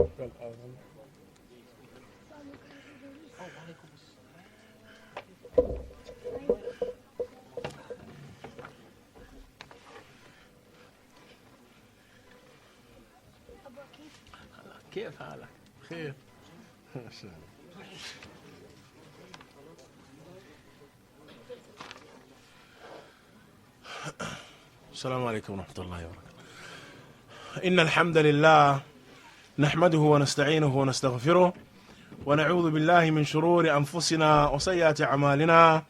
كيف حالك؟ خير. السلام عليكم ورحمة الله وبركاته. إن الحمد لله نحمده ونستعينه ونستغفره ونعوذ بالله من شرور أنفسنا وسيئات أعمالنا،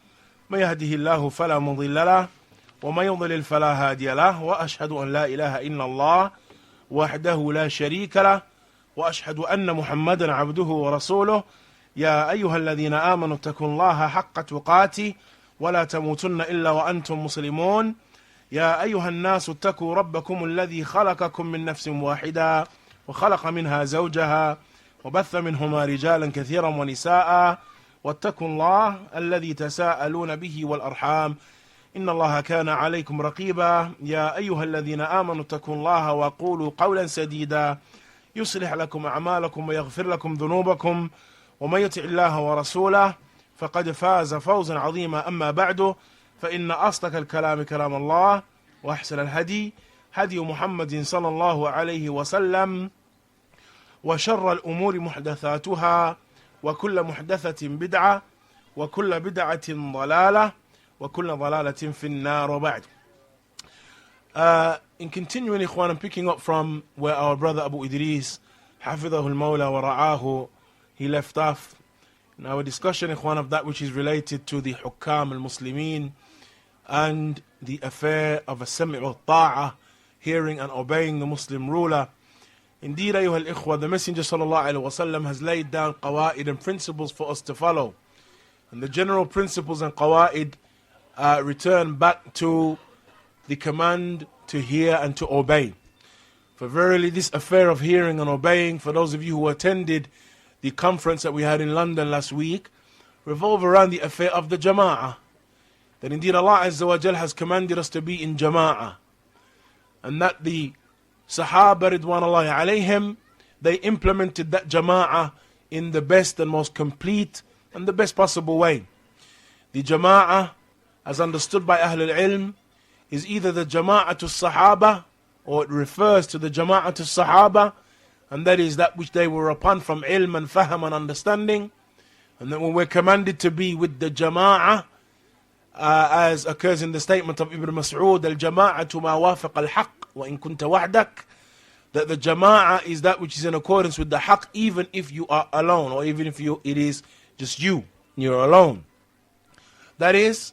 من يهده الله فلا مضل له ومن يضلل فلا هادي له، وأشهد أن لا إله إلا الله وحده لا شريك له، وأشهد أن محمدا عبده ورسوله. يا أيها الذين آمنوا اتقوا الله حق تقاته ولا تموتن إلا وأنتم مسلمون. يا أيها الناس اتقوا ربكم الذي خلقكم من نفس واحدة وخلق منها زوجها وبث منهما رجالا كثيرا ونساء، واتقوا الله الذي تساءلون به والأرحام إن الله كان عليكم رقيبا. يا أيها الذين آمنوا اتقوا الله وقولوا قولا سديدا يصلح لكم أعمالكم ويغفر لكم ذنوبكم، ومن يطع الله ورسوله فقد فاز فوزا عظيما. أما بعد، فإن أصدق الكلام كلام الله، وأحسن الهدي هدي محمد صلى الله عليه وسلم، وشر الأمور محدثاتها، وكل محدثة بدعة، وكل بدعة ضلالة، وكل ضلالة في النار. وبعد. In continuing, Ikhwan, I'm picking up from where our brother Abu Idris, Hafidhahu al-Mawla wa Ra'ahu, he left off in our discussion, Ikhwan, of that which is related to the Hukam al-Muslimin and the affair of a Sami' al-Ta'ah, hearing and obeying the Muslim ruler. Indeed, Ayyuha al-Ikhwa, the Messenger sallallahu alayhi wa sallam has laid down qawa'id and principles for us to follow. And the general principles and qawa'id return back to the command to hear and to obey. For verily this affair of hearing and obeying, for those of you who attended the conference that we had in London last week, revolve around the affair of the jama'ah. That indeed Allah Azza wa Jal has commanded us to be in jama'ah. And that the Sahaba Ridwanullahi alayhim, they implemented that jama'ah in the best and most complete and the best possible way. The jama'ah, as understood by Ahlul Ilm, is either the jama'atu sahaba, or it refers to the jama'atu sahaba, and that is that which they were upon from ilm and faham and understanding. And then when we're commanded to be with the jama'ah, as occurs in the statement of Ibn Mas'ud, al-jama'atu ma wafiq al-haq wa in kunta wahdak, that the jama'ah is that which is in accordance with the haqq, even if you are alone, or even if it is just you're alone. That is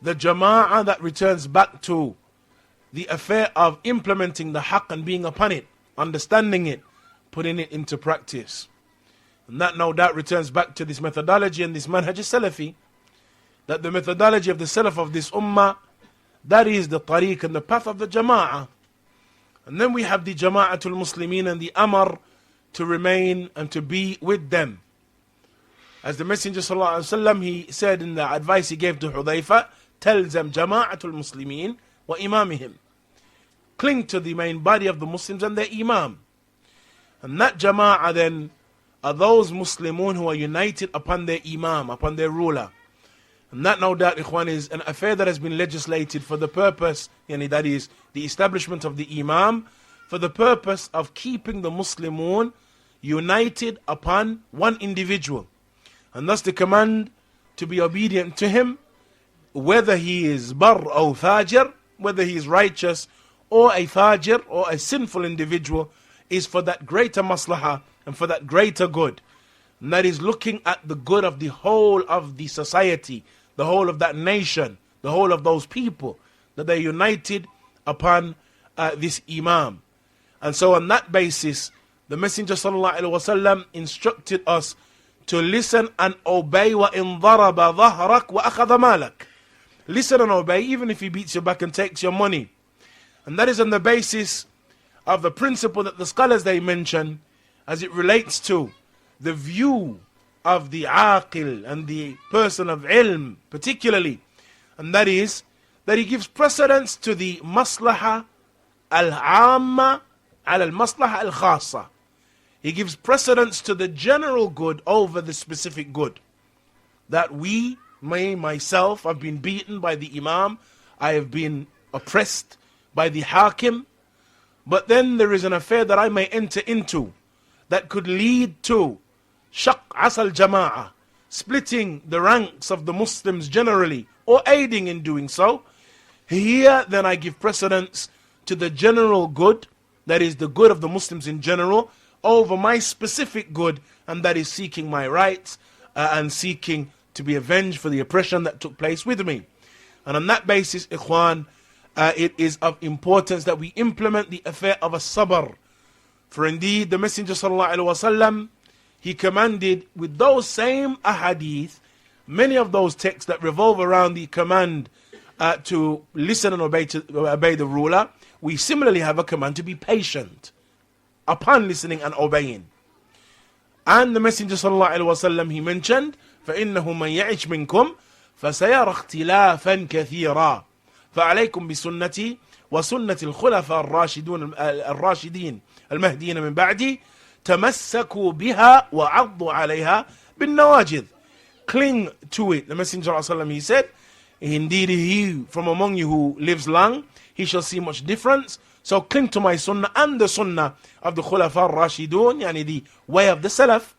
the jama'ah that returns back to the affair of implementing the haqq and being upon it, understanding it, putting it into practice. And that no doubt returns back to this methodology and this manhaj salafi, that the methodology of the salaf of this ummah, that is the tariq and the path of the jama'ah. And then we have the jama'atul muslimin and the amr to remain and to be with them. As the Messenger sallallahu alaihi wasallam, he said in the advice he gave to Hudayfa, تلزم جماعة المسلمين وإمامهم. Cling to the main body of the Muslims and their imam. And that jama'ah then are those Muslimun who are united upon their imam, upon their ruler. And that no doubt, Ikhwan, is an affair that has been legislated for the purpose, that is the establishment of the imam, for the purpose of keeping the Muslimun united upon one individual. And thus the command to be obedient to him, whether he is bar or fajr, whether he is righteous or a fajr or a sinful individual, is for that greater maslahah and for that greater good. And that is looking at the good of the whole of the society, the whole of that nation, the whole of those people, that they're united upon this imam. And so on that basis, the Messenger sallallahu alaihi wasallam instructed us to listen and obey. وَإِنْ ضَرَبَ ظَهْرَكَ وَأَخَذَ مَالَكَ. Listen and obey, even if he beats your back and takes your money. And that is on the basis of the principle that the scholars they mention as it relates to the view of the aqil and the person of ilm particularly. And that is that he gives precedence to the maslaha al-amma al-maslaha al-khassa. he gives precedence to the general good over the specific good. That myself, I've been beaten by the Imam, I have been oppressed by the Hakim, but then there is an affair that I may enter into that could lead to shaq asal jama'ah, splitting the ranks of the Muslims generally, or aiding in doing so. Here then I give precedence to the general good, that is the good of the Muslims in general, over my specific good, and that is seeking my rights and seeking to be avenged for the oppression that took place with me. And on that basis, ikhwan, it is of importance that we implement the affair of a sabr. For indeed, the Messenger sallallahu alaihi wasallam, he commanded with those same ahadith, many of those texts that revolve around the command to listen and obey the ruler. We similarly have a command to be patient upon listening and obeying. And the Messenger sallallahu alaihi wasallam, he mentioned, فَإِنَّهُ مَنْ يَعِشْ مِنْكُمْ فَسَيَرَى اخْتِلَافًا كَثِيرًا فَعَلَيْكُمْ بِسُنَّتِي وَسُنَّةِ الْخُلَفَاءِ الراشدين المهديين من بعدي تَمَسَّكُوا بِهَا وَعَضُّوا عَلَيْهَا بِالنَّوَاجِذِ. Cling to it. The Messenger sallallahu alaihi wasallam, he said, indeed he from among you who lives long, he shall see much difference. So cling to my sunnah and the sunnah of the Khulafa Rashidun, yani the way of the Salaf.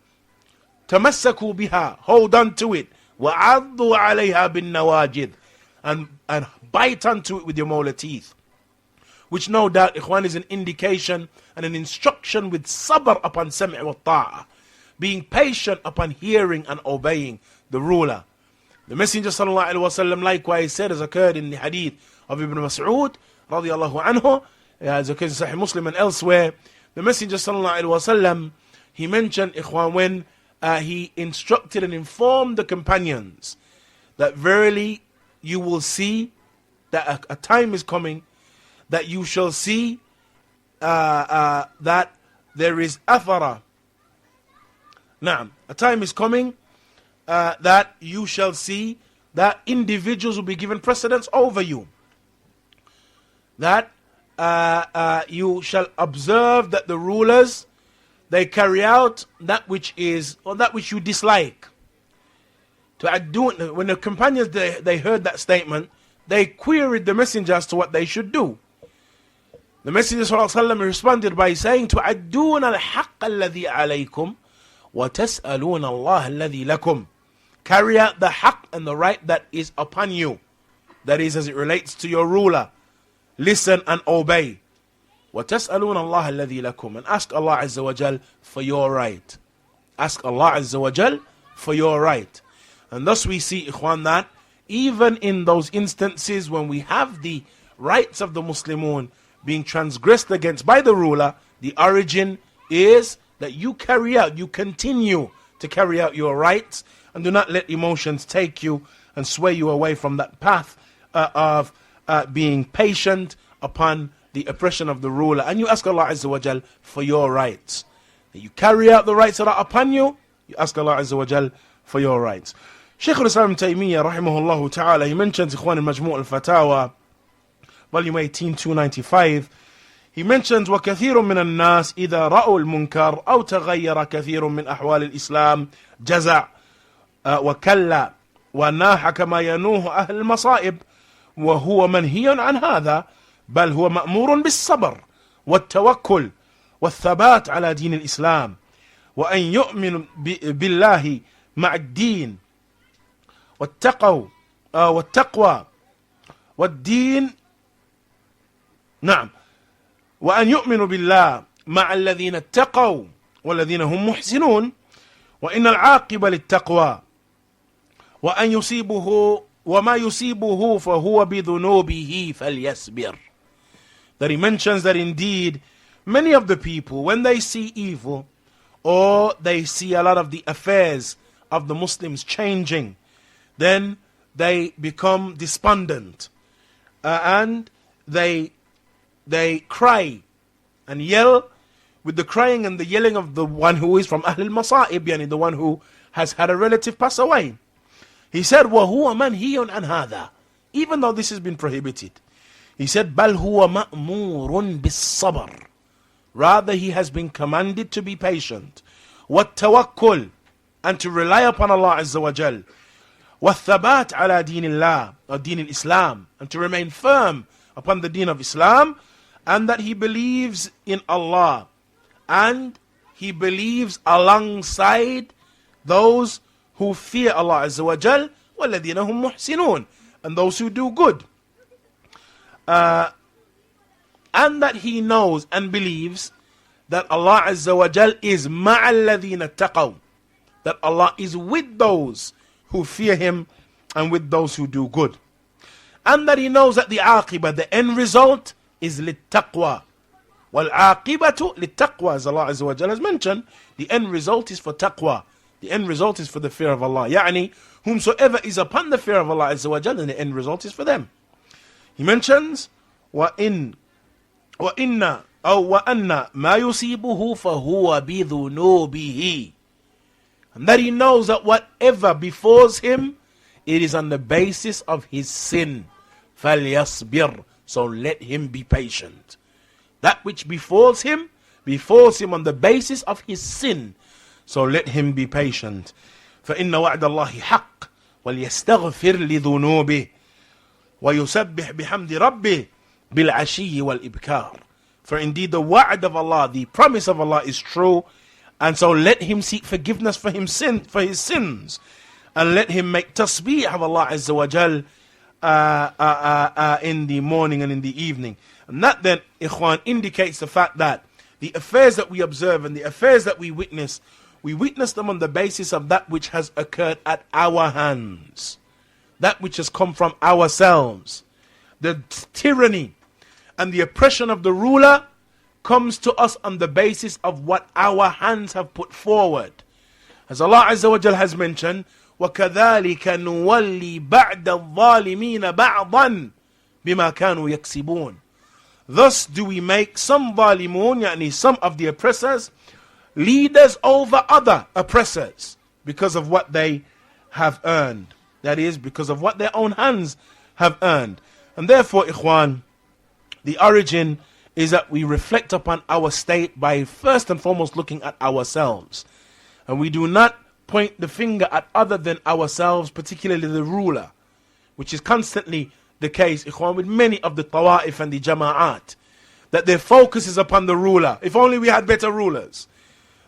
تَمَسَّكُوا بِهَا, hold on to it. وَعَضُّوا عَلَيْهَا بِالنَّوَاجِذِ, and bite onto it with your molar teeth. Which no doubt, ikhwan, is an indication and an instruction with sabr upon sam'i wa ta'ah, being patient upon hearing and obeying the ruler. The Messenger sallallahu alaihi wasallam likewise said, as occurred in the hadith of Ibn Mas'ud radiyallahu anhu, as occurs in Sahih Muslim and elsewhere, the Messenger sallallahu alaihi wasallam, he mentioned, ikhwan, when he instructed and informed the companions that verily you will see that a time is coming that you shall see that there is athara. Now, a time is coming that you shall see that individuals will be given precedence over you. That you shall observe that the rulers, they carry out that which is, or that which you dislike. When the companions, they heard that statement, they queried the Messenger as to what they should do. The Messenger ﷺ responded by saying, تُعَدُّونَ الْحَقَّ الَّذِي عَلَيْكُمْ وَتَسْأَلُونَ اللَّهَ الَّذِي لَكُمْ. Carry out the haqq and the right that is upon you. That is, as it relates to your ruler. Listen and obey. وَتَسْأَلُونَ اللَّهَ الَّذِي لَكُمْ, and ask Allah Azza wa Jal for your right. Ask Allah Azza wa Jal for your right. And thus we see, ikhwan, that even in those instances when we have the rights of the Muslimun being transgressed against by the ruler, the origin is that you continue to carry out your rights, and do not let emotions take you and sway you away from that path of being patient upon the oppression of the ruler. And you ask Allah Azza wa Jal for your rights. You carry out the rights that are upon you, you ask Allah Azza wa Jal for your rights. Shaykh al-Islam Taymiyyah rahimahullah ta'ala, he mentions, ikhwan, in Majmu' al-Fatawa, volume 18, 295, he mentions, وَكَثِيرٌ مِّنَ النَّاسِ إِذَا رَأُوا الْمُنْكَرَ أَوْ تَغَيَّرَ كَثِيرٌ مِّنْ أَحْوَالِ الْإِسْلَامِ جَزَعَ وَكَلَّ وَنَاحَ كَمَا يَنُوهُ أَهْلُ الْمَصَائِبِ وَهُوَ مَنْهِيٌ عَنْ هَذَا بل هو مأمور بالصبر والتوكل والثبات على دين الإسلام وأن يؤمن بالله مع الدين والتقوى والدين. نعم. وأن يؤمن بالله مع الذين اتقوا والذين هم محسنون وإن العاقبة للتقوى وأن يصيبه وما يصيبه فهو بذنوبه فليصبر. That he mentions that indeed many of the people, when they see evil or they see a lot of the affairs of the Muslims changing, then they become despondent and they cry and yell with the crying and the yelling of the one who is from Ahlul Masa'ib, yani the one who has had a relative pass away. He said, وَهُوَ مَنْهِيٌ عَنْ هَذَا, even though this has been prohibited. He said, بَلْ هُوَ مَأْمُورٌ بِالصَّبْرِ, Rather, he has been commanded to be patient. وَالتَّوَكُّلْ, and to rely upon Allah Azza wa Jal. وَالثَّبَاتْ عَلَى دِينِ اللَّهِ, or Deen al-Islam, and to remain firm upon the Deen of Islam, and that he believes in Allah, and he believes alongside those who fear Allah Azza wa Jal, وَالَّذِينَ هُمْ مُحْسِنُونَ, and those who do good. And that he knows and believes that Allah Azza wa Jal is مَعَ الَّذِينَ اتَّقَوْا, that Allah is with those who fear Him and with those who do good. And that he knows that the aqibah, the end result, is لِلتَّقْوَى. وَالْعَاقِبَةُ لِلتَّقْوَى, as Allah Azza wa Jal has mentioned, the end result is for taqwa. The end result is for the fear of Allah. يعني, whomsoever is upon the fear of Allah Azza wa Jal, then the end result is for them. He mentions, وَأَنَّ مَا يُصِيبُهُ فَهُوَ بِذُنُوبِهِ, and that he knows that whatever befalls him, it is on the basis of his sin. فَلْيَصْبِرْ, so let him be patient. That which befalls him on the basis of his sin, so let him be patient. فَإِنَّ وَعْدَ اللَّهِ حَقٌّ وَلْيَسْتَغْفِرْ لِذُنُوبِهِ وَيُسَبِّحْ بِحَمْدِ رَبِّهِ بِالْعَشِيِّ وَالْإِبْكَارِ. For indeed the wa'd of Allah, the promise of Allah, is true, and so let him seek forgiveness for his sins, and let him make tasbih of Allah Azza wa Jal in the morning and in the evening. And that then, ikhwan, indicates the fact that the affairs that we observe and the affairs that we witness them on the basis of that which has occurred at our hands, that which has come from ourselves. The tyranny and the oppression of the ruler comes to us on the basis of what our hands have put forward. As Allah Azza wa Jal has mentioned, وَكَذَلِكَ نُوَلِّي بَعْدَ الظَّالِمِينَ بَعْضًا بِمَا كَانُوا يَكْسِبُونَ. Thus do we make some ظالمون, يعني some of the oppressors, leaders over other oppressors because of what they have earned. That is, because of what their own hands have earned. And therefore, ikhwan, the origin is that we reflect upon our state by first and foremost looking at ourselves. And we do not point the finger at other than ourselves, particularly the ruler, which is constantly the case, ikhwan, with many of the tawa'if and the jama'at, that their focus is upon the ruler. If only we had better rulers.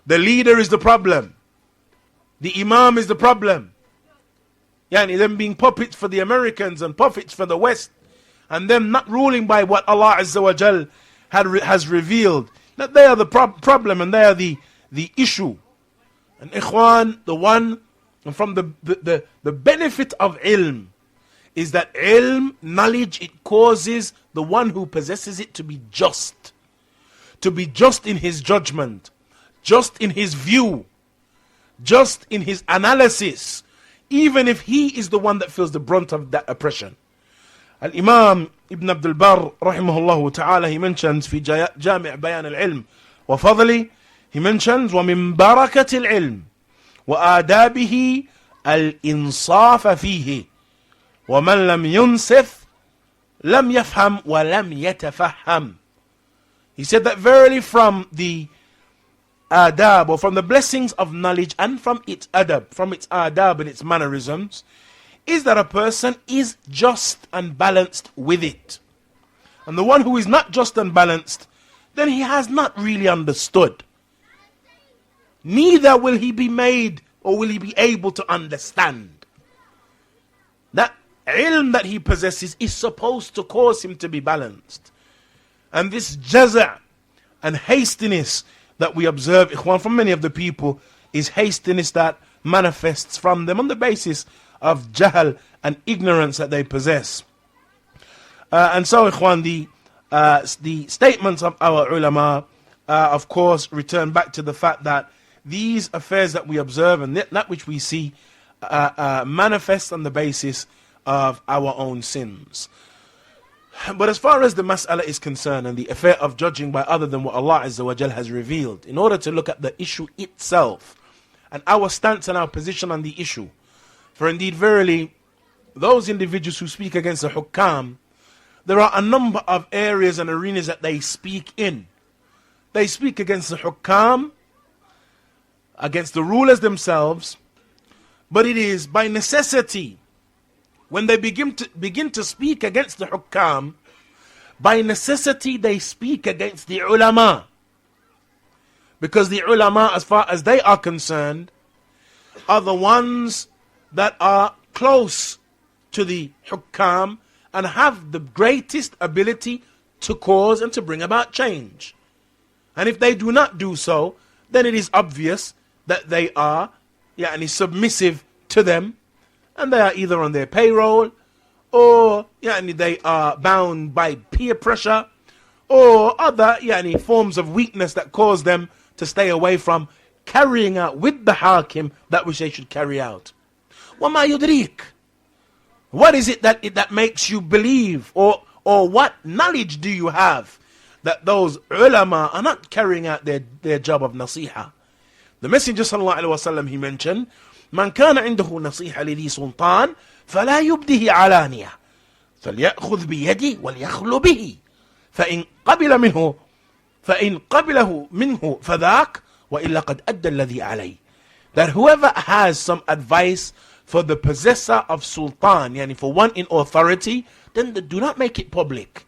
The leader is the problem. The imam is the problem. Yani them being puppets for the Americans and puppets for the West, and them not ruling by what Allah Azza wa Jal has revealed, that they are the problem and they are the issue. And ikhwan, the one, and from the benefit of ilm, is that ilm, knowledge, it causes the one who possesses it to be just in his judgment, just in his view, just in his analysis, even if he is the one that feels the brunt of that oppression. Al-Imam Ibn Abdul Barr, rahimahullah ta'ala, he mentions, في جامع بيان العلم وفضله, he mentions, ومن بركة العلم وآدابه الإنصاف فيه ومن لم ينصف لم يفهم ولم يتفهم. He said that verily from the adab, or from the blessings of knowledge and from its adab, from its adab and its mannerisms, is that a person is just and balanced with it. And the one who is not just and balanced, then he has not really understood. Neither will he be made, or will he be able to understand. That ilm that he possesses is supposed to cause him to be balanced. And this jaza' and hastiness that we observe, ikhwan, from many of the people, is hastiness that manifests from them on the basis of jahl and ignorance that they possess. And so, ikhwan, the statements of our ulama, of course, return back to the fact that these affairs that we observe and that which we see manifest on the basis of our own sins. But as far as the mas'ala is concerned, and the affair of judging by other than what Allah Azza wa Jal has revealed, in order to look at the issue itself and our stance and our position on the issue, for indeed verily those individuals who speak against the hukam, there are a number of areas and arenas that they speak in. they speak against the hukam, against the rulers themselves, but it is by necessity. When they begin to speak against the hukam, by necessity they speak against the ulama. Because the ulama, as far as they are concerned, are the ones that are close to the hukam and have the greatest ability to cause and to bring about change. And if they do not do so, then it is obvious that they are submissive to them, and they are either on their payroll, or they are bound by peer pressure, or other forms of weakness that cause them to stay away from carrying out with the hakim that which they should carry out. وَمَا يُدْرِيكَ, what is it that makes you believe, or what knowledge do you have that those ulama are not carrying out their job of nasiha? The Messenger sallallahu alaihi wasallam, he mentioned, من كان عنده نصيحة لذي سلطان فلا يبده علانية فليأخذ بيدي وليخلو به فإن قبله منه فذاك وإلا قد أدى الذي عليه. That whoever has some advice for the possessor of sultan, for one in authority, then do not make it public.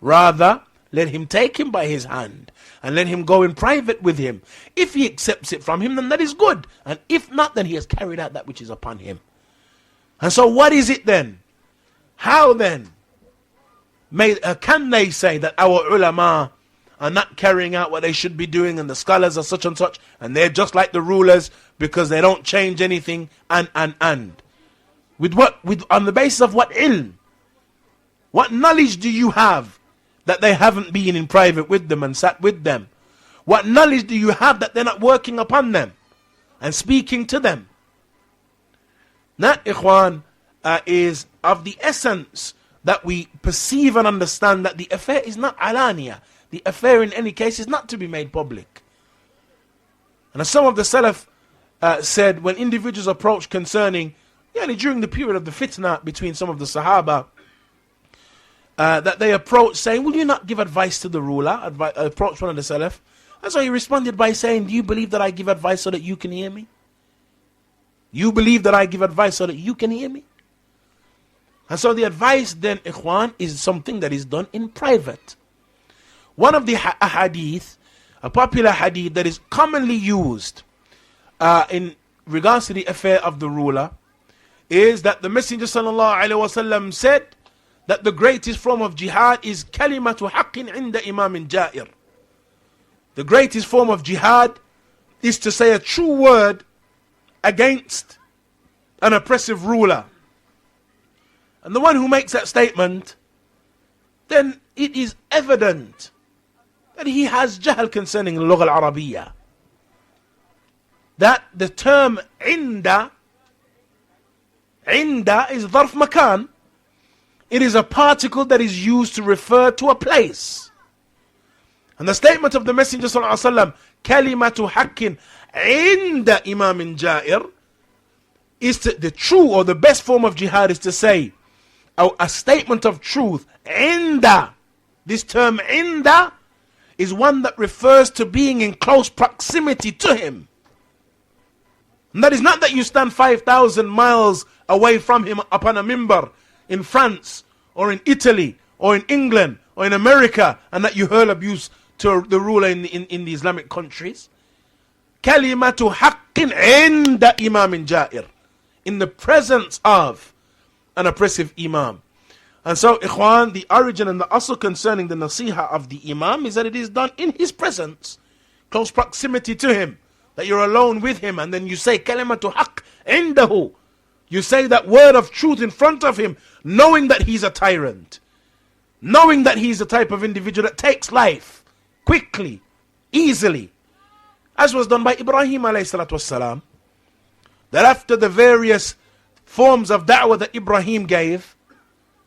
Rather, let him take him by his hand and let him go in private with him. If he accepts it from him, then that is good. And if not, then he has carried out that which is upon him. And so what is it then? How then can they say that our ulama are not carrying out what they should be doing, and the scholars are such and such, and they're just like the rulers because they don't change anything, and with what, on the basis of what ilm? What knowledge do you have that they haven't been in private with them and sat with them? What knowledge do you have that they're not working upon them and speaking to them? That, ikhwan, is of the essence that we perceive and understand that the affair is not alaniya. The affair in any case is not to be made public. And as some of the Salaf said, when individuals approach concerning, during the period of the fitna between some of the Sahaba, that they approached saying, will you not give advice to the ruler? Approached one of the Salaf. And so he responded by saying, do you believe that I give advice so that you can hear me? You believe that I give advice so that you can hear me? And so the advice then, ikhwan, is something that is done in private. One of the hadith, a popular hadith that is commonly used in regards to the affair of the ruler, is that the Messenger sallallahu alaihi wasallam said that the greatest form of jihad is kalimatu haqqin inda imamin ja'ir. The greatest form of jihad is to say a true word against an oppressive ruler. And the one who makes that statement, then it is evident that he has jahl concerning the lugha al-Arabiya. That the term inda is dharf makan. It is a particle that is used to refer to a place. And the statement of the Messenger sallallahu alaihi wasallam, kalimatu haqqin inda imamin ja'ir, is the true or the best form of jihad is to say a statement of truth. Inda, this term inda is one that refers to being in close proximity to him. And that is not that you stand 5,000 miles away from him upon a mimbar in France or in Italy or in England or in America, and that you hurl abuse to the ruler in the Islamic countries. Kalimatu haqqin inda imamin ja'ir, in the presence of an oppressive imam. And so, ikhwan, the origin and the asl concerning the nasiha of the imam is that it is done in his presence, close proximity to him, that you're alone with him, and then you say kalimatu haqq indahu. You say that word of truth in front of him, knowing that he's a tyrant, knowing that he's the type of individual that takes life quickly, easily, as was done by Ibrahim alayhi salatu wassalam. That after the various forms of da'wah that Ibrahim gave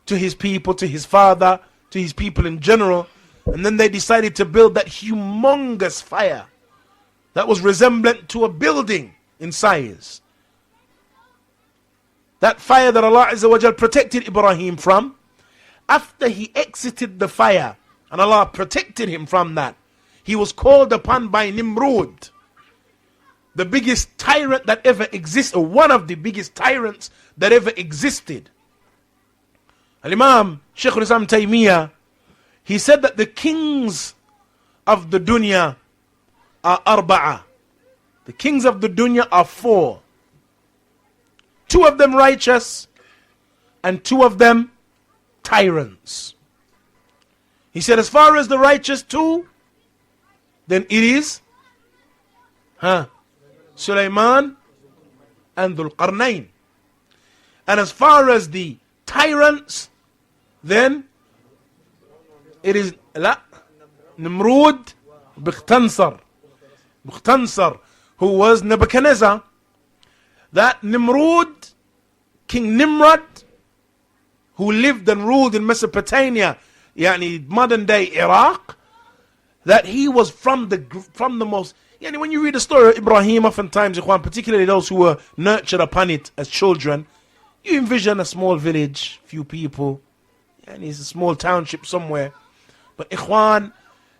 to his people, to his father, to his people in general, and then they decided to build that humongous fire that was resemblant to a building in size. That fire that Allah Azza wa Jal protected Ibrahim from, after he exited the fire and Allah protected him from that, he was called upon by Nimrud, the biggest tyrant that ever existed, or one of the biggest tyrants that ever existed. Al-Imam Shaykh al-Islam Taymiyyah, he said that the kings of the dunya are arba'a. The kings of the dunya are 4. 2 of them righteous and 2 of them tyrants. He said as far as the righteous 2, then it is Sulaiman and Dhul Qarnayn. And as far as the tyrants, then it is Nimrud Bukhtansar, who was Nebuchadnezzar. That Nimrud, King Nimrod, who lived and ruled in Mesopotamia, yani modern day Iraq, that he was from the most, yani when you read the story of Ibrahim, oftentimes, particularly those who were nurtured upon it as children, you envision a small village, few people, and it's a small township somewhere. But Ikhwan,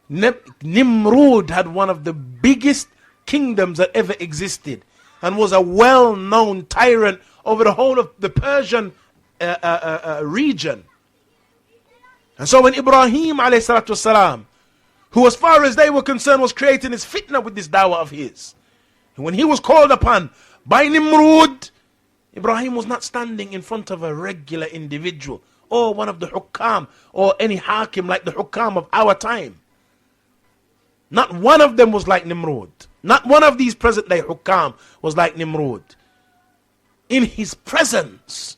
Nimrud had one of the biggest kingdoms that ever existed, and was a well-known tyrant over the whole of the Persian region. And so when Ibrahim ﷺ, who as far as they were concerned was creating his fitna with this dawah of his, and when he was called upon by Nimrud, Ibrahim was not standing in front of a regular individual or one of the hukam or any hakim like the hukam of our time. Not one of them was like Nimrud. Not one of these present day hukam was like Nimrud. In his presence,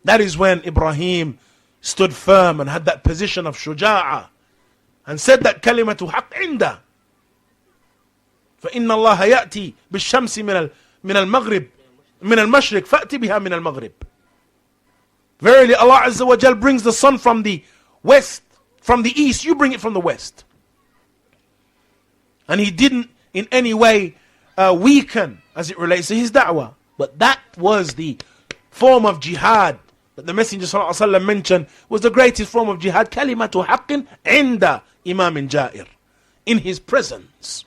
that is when Ibrahim stood firm and had that position of shuja'ah and said that kalimatu haqq inda. فإن الله يأتي بالشمس من المغرب من المشرق فأتي بها من المغرب. Verily Allah Azza wa Jal brings the sun from the west, from the east, you bring it from the west. And he didn't in any way weaken as it relates to his da'wah. But that was the form of jihad that the Messenger ﷺ mentioned was the greatest form of jihad. Kalimatu haqqin inda imamin ja'ir. In his presence.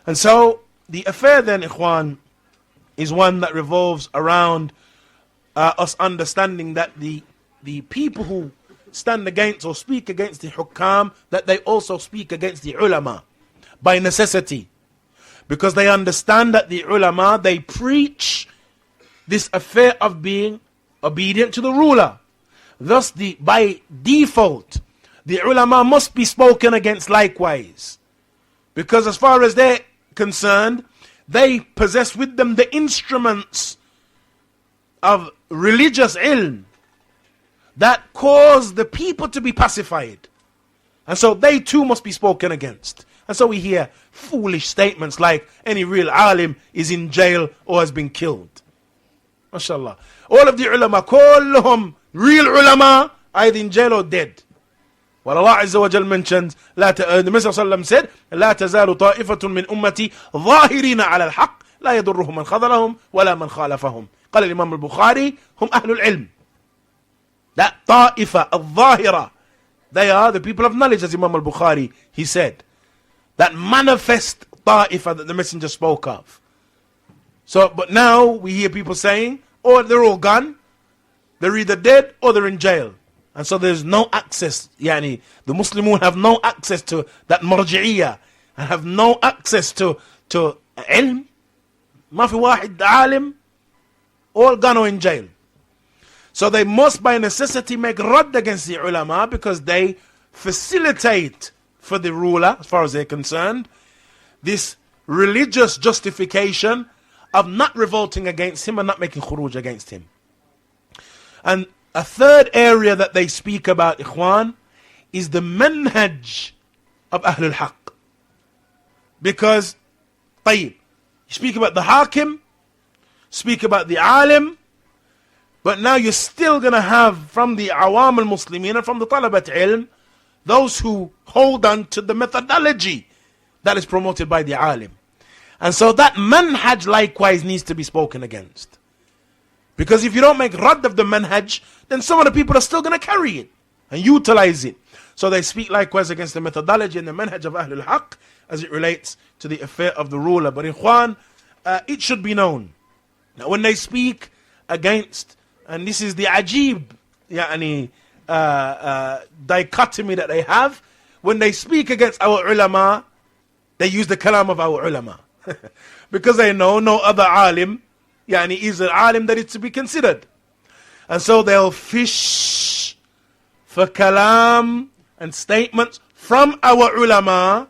And so the affair then, Ikhwan, is one that revolves around us understanding that the people who stand against or speak against the hukam, that they also speak against the ulama by necessity, because they understand that the ulama, they preach this affair of being obedient to the ruler. Thus by default the ulama must be spoken against likewise, because as far as they're concerned, they possess with them the instruments of religious ilm that cause the people to be pacified. And so they too must be spoken against. And so we hear foolish statements like any real alim is in jail or has been killed. MashaAllah. All of the ulama, kulluhum real ulama, either in jail or dead. Well, Allah Azza wa Jal mentions, the Messenger said, لا تزال طائفة من أمتي ظاهرين على الحق لا يضرهم من خذلهم ولا من خالفهم. قال الإمام البخاري هم أهل العلم. That طائفة الظاهرة, they are the people of knowledge, as Imam al-Bukhari, he said. That manifest طائفة that the Messenger spoke of. So, but now we hear people saying, oh, they're all gone, they're either dead or they're in jail. And so there's no access, yani the Muslimun have no access to that marji'iyah, and have no access to ilm. Ma fi wahid alim, all gone or in jail. So they must by necessity make radd against the ulama, because they facilitate for the ruler, as far as they're concerned, this religious justification of not revolting against him and not making khuruj against him. And a third area that they speak about, Ikhwan, is the manhaj of Ahlul Haqq. Because, you speak about the Hakim, speak about the Alim, but now you're still going to have from the Awam al-Muslimin and from the Talabat Ilm, those who hold on to the methodology that is promoted by the Alim. And so that manhaj likewise needs to be spoken against. Because if you don't make radd of the manhaj, then some of the people are still going to carry it and utilize it. So they speak likewise against the methodology and the manhaj of Ahlul Haqq as it relates to the affair of the ruler. But Ikhwan, it should be known that when they speak against, and this is the ajib, dichotomy that they have, when they speak against our ulama, they use the kalam of our ulama. Because they know no other alim is an alim that is to be considered. And so they'll fish for kalam and statements from our ulama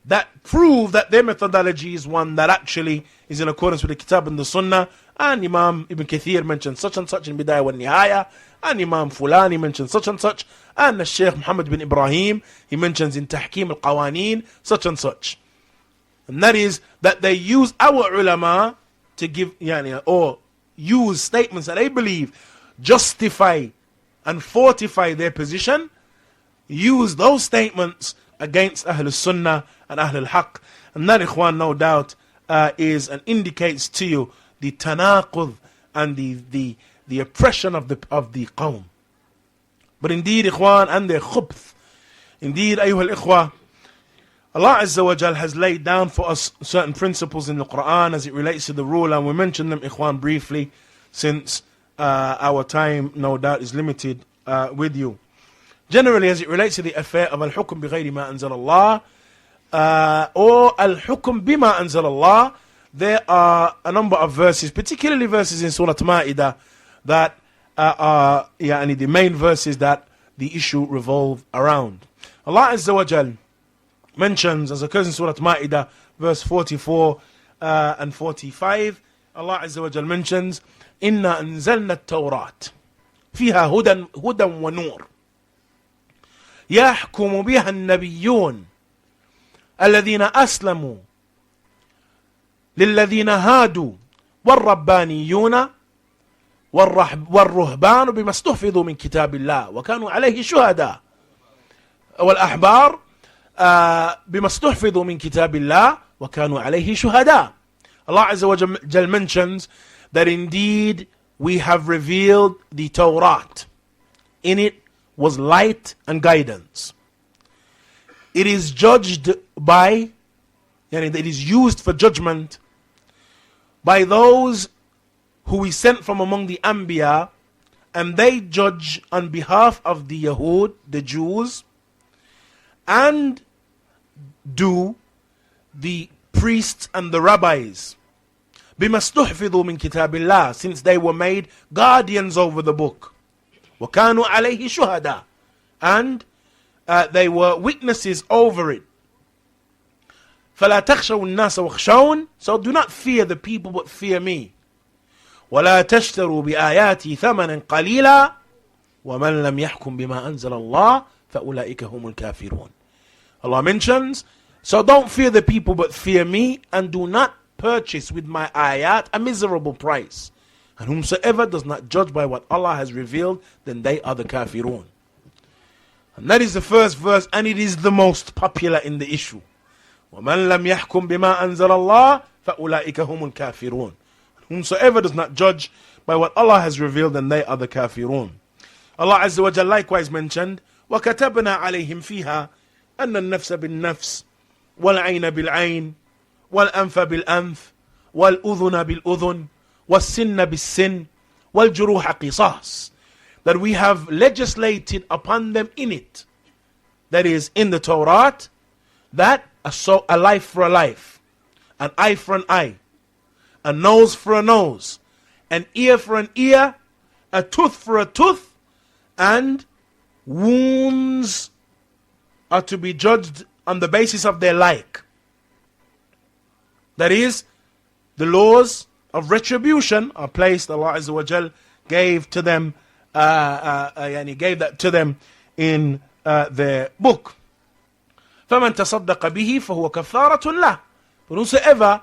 that prove that their methodology is one that actually is in accordance with the Kitab and the Sunnah. And Imam Ibn Kathir mentioned such and such in Bidayah wa Nihaya, and Imam Fulani mentioned such and such, and the Shaykh Muhammad bin Ibrahim, he mentions in Tahkeem al-Qawaneen such and such. And that is that they use our ulama to give, or use statements that they believe justify and fortify their position, use those statements against Ahlul Sunnah and Ahlul Haqq. And that, Ikhwan, no doubt is and indicates to you the tanaqud and the oppression of the qawm. But indeed, Ikhwan, and their khubth, indeed, ayyuhal ikhwa, Allah Azza wa Jal has laid down for us certain principles in the Quran as it relates to the rule, and we mentioned them, Ikhwan, briefly, since our time, no doubt, is limited with you. Generally, as it relates to the affair of al-hukm bi ghayri ma anzal Allah, or al-hukm bima anzal Allah, there are a number of verses, particularly verses in Surah Ma'idah, that are the main verses that the issue revolve around. Allah Azza wa Jal mentions, as occurs in Surah Ma'idah, verse 44 and 45, Allah Azza wa Jal mentions, إِنَّا أَنزَلْنَا التَّوْرَاةِ فِيهَا هُدًى وَنُورٌ يحكم بها النبيون الذين أسلموا للذين هادوا والربانيون والرهبان بما استحفظوا من كتاب الله وكانوا عليه شهداء والأحبار بما استحفظوا من كتاب الله وكانوا عليه شهداء. Allah Azza wa Jal mentions that indeed we have revealed the Torah. In it was light and guidance. It is judged by, it is used for judgment by those who we sent from among the Anbiya, and they judge on behalf of the Yahud, the Jews, and do the priests and the rabbis. بِمَا اسْتُحْفِظُوا مِنْ كِتَابِ اللَّهِ, since they were made guardians over the book. وَكَانُوا عَلَيْهِ شُهَدًا, and they were witnesses over it. فَلَا تَخْشَوُا النَّاسَ وَخْشَوْنِ, so do not fear the people but fear me. وَلَا تَشْتَرُوا بِآيَاتِي ثَمَنًا قَلِيلًا وَمَنْ لَمْ يَحْكُمْ بِمَا أَنزَلَ اللَّهِ فَأُولَئِكَ هُمُ الْكَافِرُونَ. Allah mentions, so don't fear the people but fear me, and do not purchase with my ayat a miserable price. And whomsoever does not judge by what Allah has revealed, then they are the kafirun. And that is the first verse, and it is the most popular in the issue. وَمَنْ لَمْ يَحْكُمْ بِمَا أَنزَلَ اللَّهِ فَأُولَئِكَ هُمُ الْكَافِرُونَ. Whomsoever does not judge by what Allah has revealed, then they are the kafirun. Allah Azza wa Jalla likewise mentioned, وَكَتَبْنَا عَلَيْهِمْ فِيهَا أَنَّ النَّفْسَ بِالنَّفْسِ وَالْعَيْنَ بِالْعَيْنِ وَالْأَنْفَ بِالْأَنْفِ وَالْأُذُنَ بِالْأُذُنِ وَالسِّنَّ بِالسِّنِّ وَالْجُرُوحَ قِصَاص. That we have legislated upon them in it, that is in the Torah, that a life for a life, an eye for an eye, a nose for a nose, an ear for an ear, a tooth for a tooth, and wounds are to be judged on the basis of their like. That is, the laws of retribution are placed. Allah Azza wa Jal gave to them, and He gave that to them in their book. فَمَنْ تَصَدَّقَ بِهِ فَهُوَ كَفَّارَةٌ لَهُ. But whosoever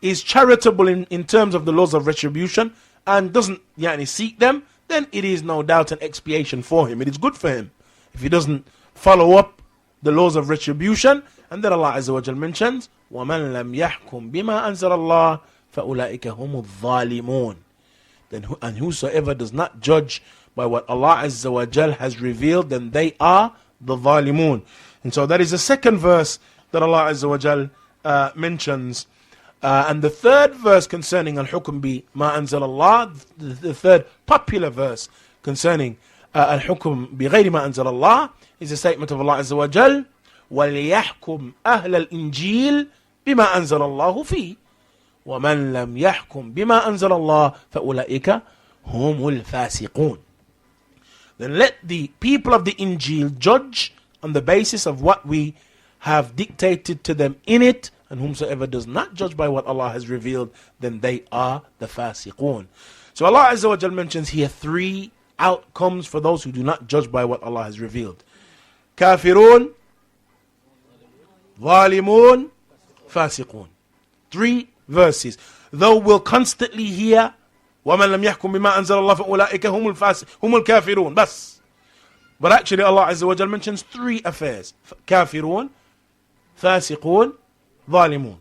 is charitable in terms of the laws of retribution and doesn't seek them, then it is no doubt an expiation for him. It is good for him if he doesn't follow up the laws of retribution. And then Allah Azza wa Jal mentions, وَمَنْ لَمْ يَحْكُمْ بِمَا أَنزَلَ اللَّهِ فَأُولَئِكَ هُمُ الظَّالِمُونَ. And whosoever does not judge by what Allah Azza wa Jal has revealed, then they are the ظالمون. And so that is the second verse that Allah Azza wa Jal mentions. And the third verse concerning al-hukm bi ma anzal Allah, the third popular verse concerning al-hukm bi ghayri ma anzal Allah, is a statement of Allah Azza wa Jal, وَلْيَحْكُمْ أَهْلَ الْإِنْجِيلِ بِمَا أَنزَلَ اللَّهُ فِيهِ وَمَنْ لَمْ يَحْكُمْ بِمَا أَنزَلَ اللَّهُ فَأُولَئِكَ هُمُ الْفَاسِقُونَ. Then let the people of the Injil judge on the basis of what we have dictated to them in it, and whomsoever does not judge by what Allah has revealed, then they are the fasiqun. So Allah Azza wa Jal mentions here three outcomes for those who do not judge by what Allah has revealed. Kafirun, Zalimun, Fasiqun. Three verses. Though we'll constantly hear وَمَنْ لَمْ يَحْكُمْ بِمَا أَنزَلَ اللَّهُ فَأُولَٰئِكَ هُمُ الْكَافِرُونَ بس. But actually Allah Azza wa Jal mentions three affairs. Kafirun, Fasiqun, Zalimun.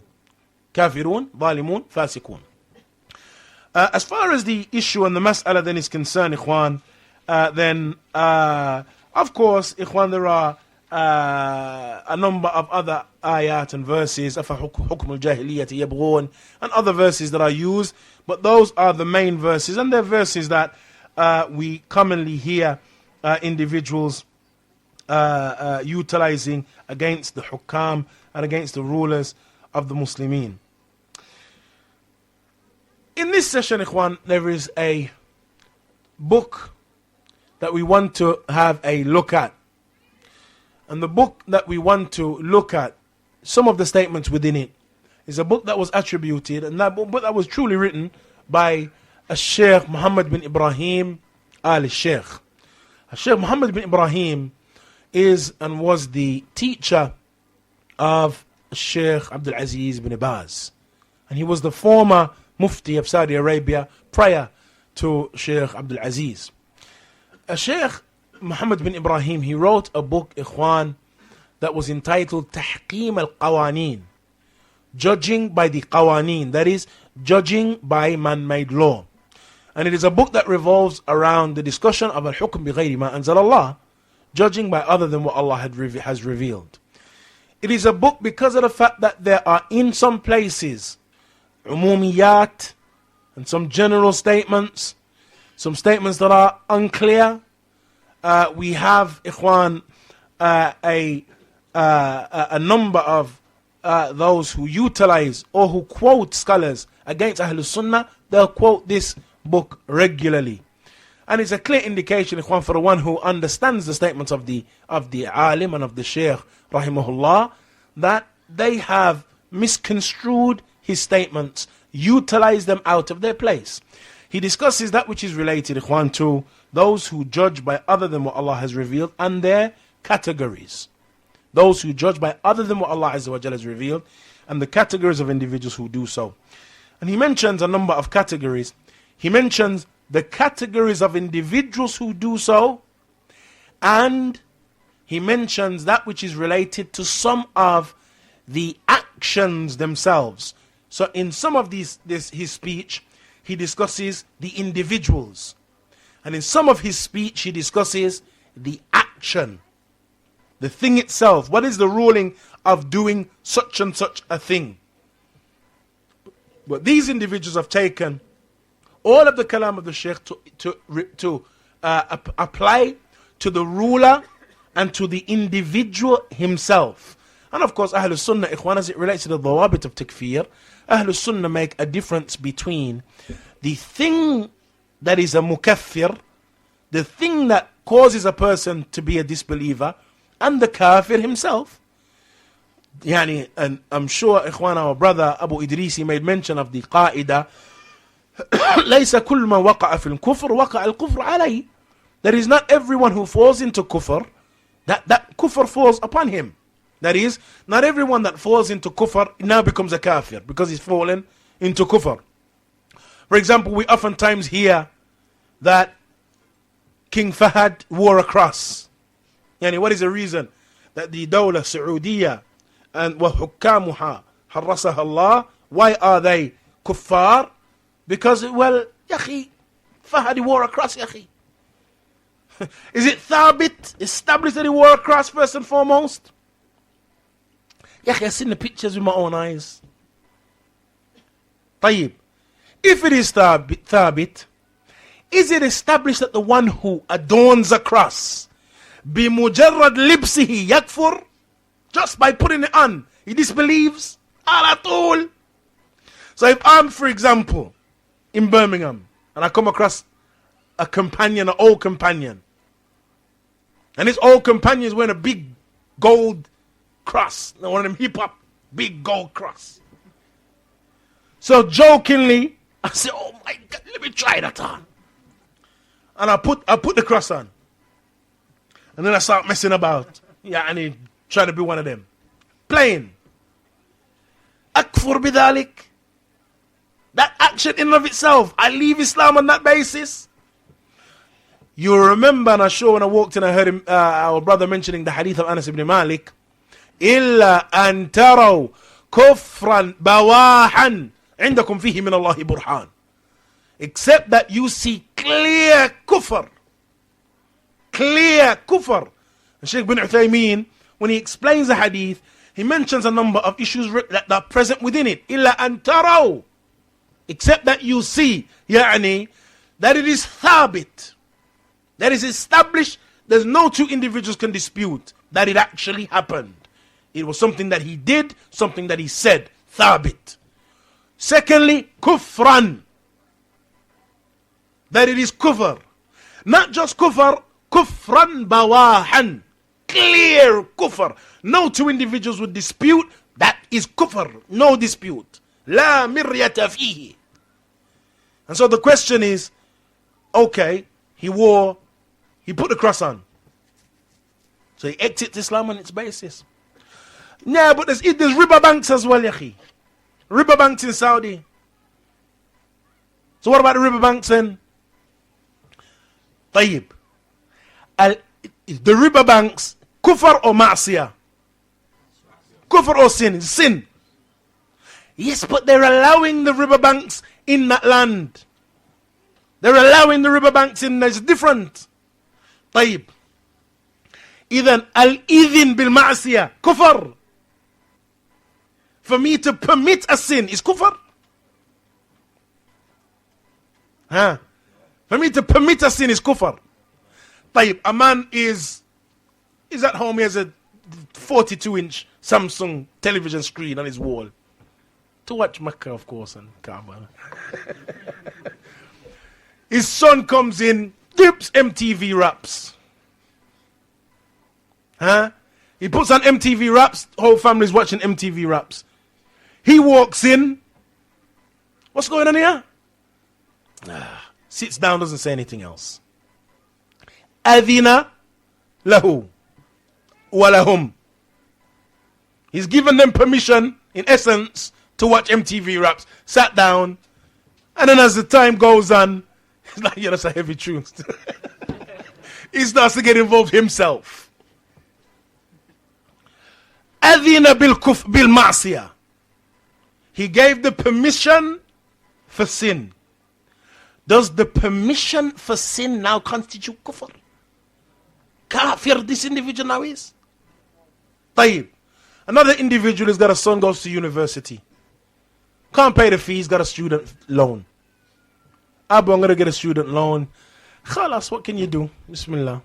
Kafirun, Zalimun, Fasiqun. As far as the issue and the mas'ala then is concerned, Ikhwan, then of course, Ikhwan, there are a number of other ayat and verses, أَفَحُكْمُ الْجَاهِلِيَّةِ يَبْغُونَ, and other verses that are used, but those are the main verses, and they're verses that we commonly hear individuals utilizing against the hukam and against the rulers of the Muslimin. In this session, Ikhwan, there is a book that we want to have a look at. And the book that we want to look at, some of the statements within it, is a book that was attributed, and that book that was truly written by Shaykh Muhammad bin Ibrahim al-Shaykh. Shaykh Muhammad bin Ibrahim is and was the teacher of Shaykh Abdul-Aziz bin Baz. And he was the former Mufti of Saudi Arabia prior to Shaykh Abdul-Aziz. Shaykh Muhammad bin Ibrahim, he wrote a book, Ikhwan, that was entitled Tahkeem al-Qawaneen, judging by the Qawaneen, that is, judging by man-made law. And it is a book that revolves around the discussion of al-hukm bi ghayri ma anzal Allah, judging by other than what Allah has revealed. It is a book because of the fact that there are in some places umumiyat and some general statements, some statements that are unclear. We have, Ikhwan, a number of those who utilize or who quote scholars against Ahlul Sunnah. They'll quote this book regularly. And it's a clear indication, Ikhwan, for the one who understands the statements of the alim and of the Shaykh, rahimahullah, that they have misconstrued his statements, utilized them out of their place. He discusses that which is related, Ikhwan, to those who judge by other than what Allah has revealed and their categories. Those who judge by other than what Allah Azza wa Jalla has revealed and the categories of individuals who do so. And he mentions a number of categories. He mentions the categories of individuals who do so, and he mentions that which is related to some of the actions themselves. So in some of his speech, he discusses the individuals. And in some of his speech, he discusses the action, the thing itself. What is the ruling of doing such and such a thing? But these individuals have taken all of the kalam of the Shaykh to apply to the ruler and to the individual himself. And of course, Ahlul Sunnah, Ikhwan, as it relates to the dhawabit of takfir, Ahlul Sunnah make a difference between the thing that is a mukaffir, the thing that causes a person to be a disbeliever, and the kafir himself. Yani, and I'm sure, Ikhwan, our brother Abu Idrisi made mention of the qaida, لَيْسَ كُلُّ مَنْ وَقَعَ فِي الْكُفْرِ وَقَعَ الْكُفْرُ عَلَيْهِ. There is not everyone who falls into kufr, that kufr falls upon him. That is, not everyone that falls into kufr now becomes a kafir because he's fallen into kufr. For example, we oftentimes hear that King Fahad wore a cross. Yani, what is the reason? That the Dawla Saudiya and وَحُكَّامُهَا حَرَّسَهَا Allah, why are they kuffar? Because, well, Yakhi, Fahad wore a cross, Yakhi. Is it thabit, established that he wore a cross first and foremost? Yeah, I've seen the pictures with my own eyes. طيب. If it is thabit, is it established that the one who adorns a cross, بمجرد لبسه يكفر, just by putting it on, he disbelieves at all? So if I'm, for example, in Birmingham, and I come across a companion, an old companion, and this old companion is wearing a big gold cross, one of them hip-hop big gold cross. So jokingly, I say, oh my God, let me try that on. And I put the cross on. And then I start messing about. Yeah, and he try to be one of them. Playing. Akfur bidalik. That action in and of itself, I leave Islam on that basis. You remember, and I'm sure when I walked in, I heard him, our brother mentioning the hadith of Anas ibn Malik. إِلَّا أَن تَرَوْا كُفْرًا بَوَاحًا عِنْدَكُمْ فِيهِ مِنَ اللَّهِ بُرْحَانٍ. Except that you see clear kufr. Clear kufr. And Shaykh bin Uthaymeen, when he explains the hadith, he mentions a number of issues that are present within it. إِلَّا أَن تَرَوْا. Except that you see, يعني, that it is thabit. That is established. There's no two individuals can dispute that it actually happened. It was something that he did, something that he said. Thabit. Secondly, kufran. That it is kufr. Not just kufr, kufran bawahan. Clear kufr. No two individuals would dispute that is kufr. No dispute. La miryata fihi. And so the question is, okay, he put the cross on. So he exits Islam on its basis. Yeah, but there's riba banks as well, yahi. Riba banks in Saudi. So what about the riba banks then? طيب. The riba banks, kufr or ma'siyah? Kufr or sin? Sin. Yes, but they're allowing the riba banks in that land. They're allowing the riba banks in there. It's different. طيب. إذن الإذن بالمعصية كفر. For me to permit a sin is kufr. Huh? For me to permit a sin is kufr. طيب. A man is at home, he has a 42-inch Samsung television screen on his wall. To watch Makkah, of course, and Kaaba. His son comes in, dips MTV raps. Huh? He puts on MTV raps, whole family's watching MTV raps. He walks in. What's going on here? Sits down, doesn't say anything else. Adhina lahu walahum. He's given them permission, in essence, to watch MTV raps. Sat down, and then as the time goes on, he's like, yeah, that's a heavy tune. He starts to get involved himself. Adhina bil ma'siyah. He gave the permission for sin. Does the permission for sin now constitute kufr? Kafir this individual now is? طيب. Another individual has got a son, goes to university. Can't pay the fees, got a student loan. Abu, I'm going to get a student loan. Khalas, what can you do? Bismillah.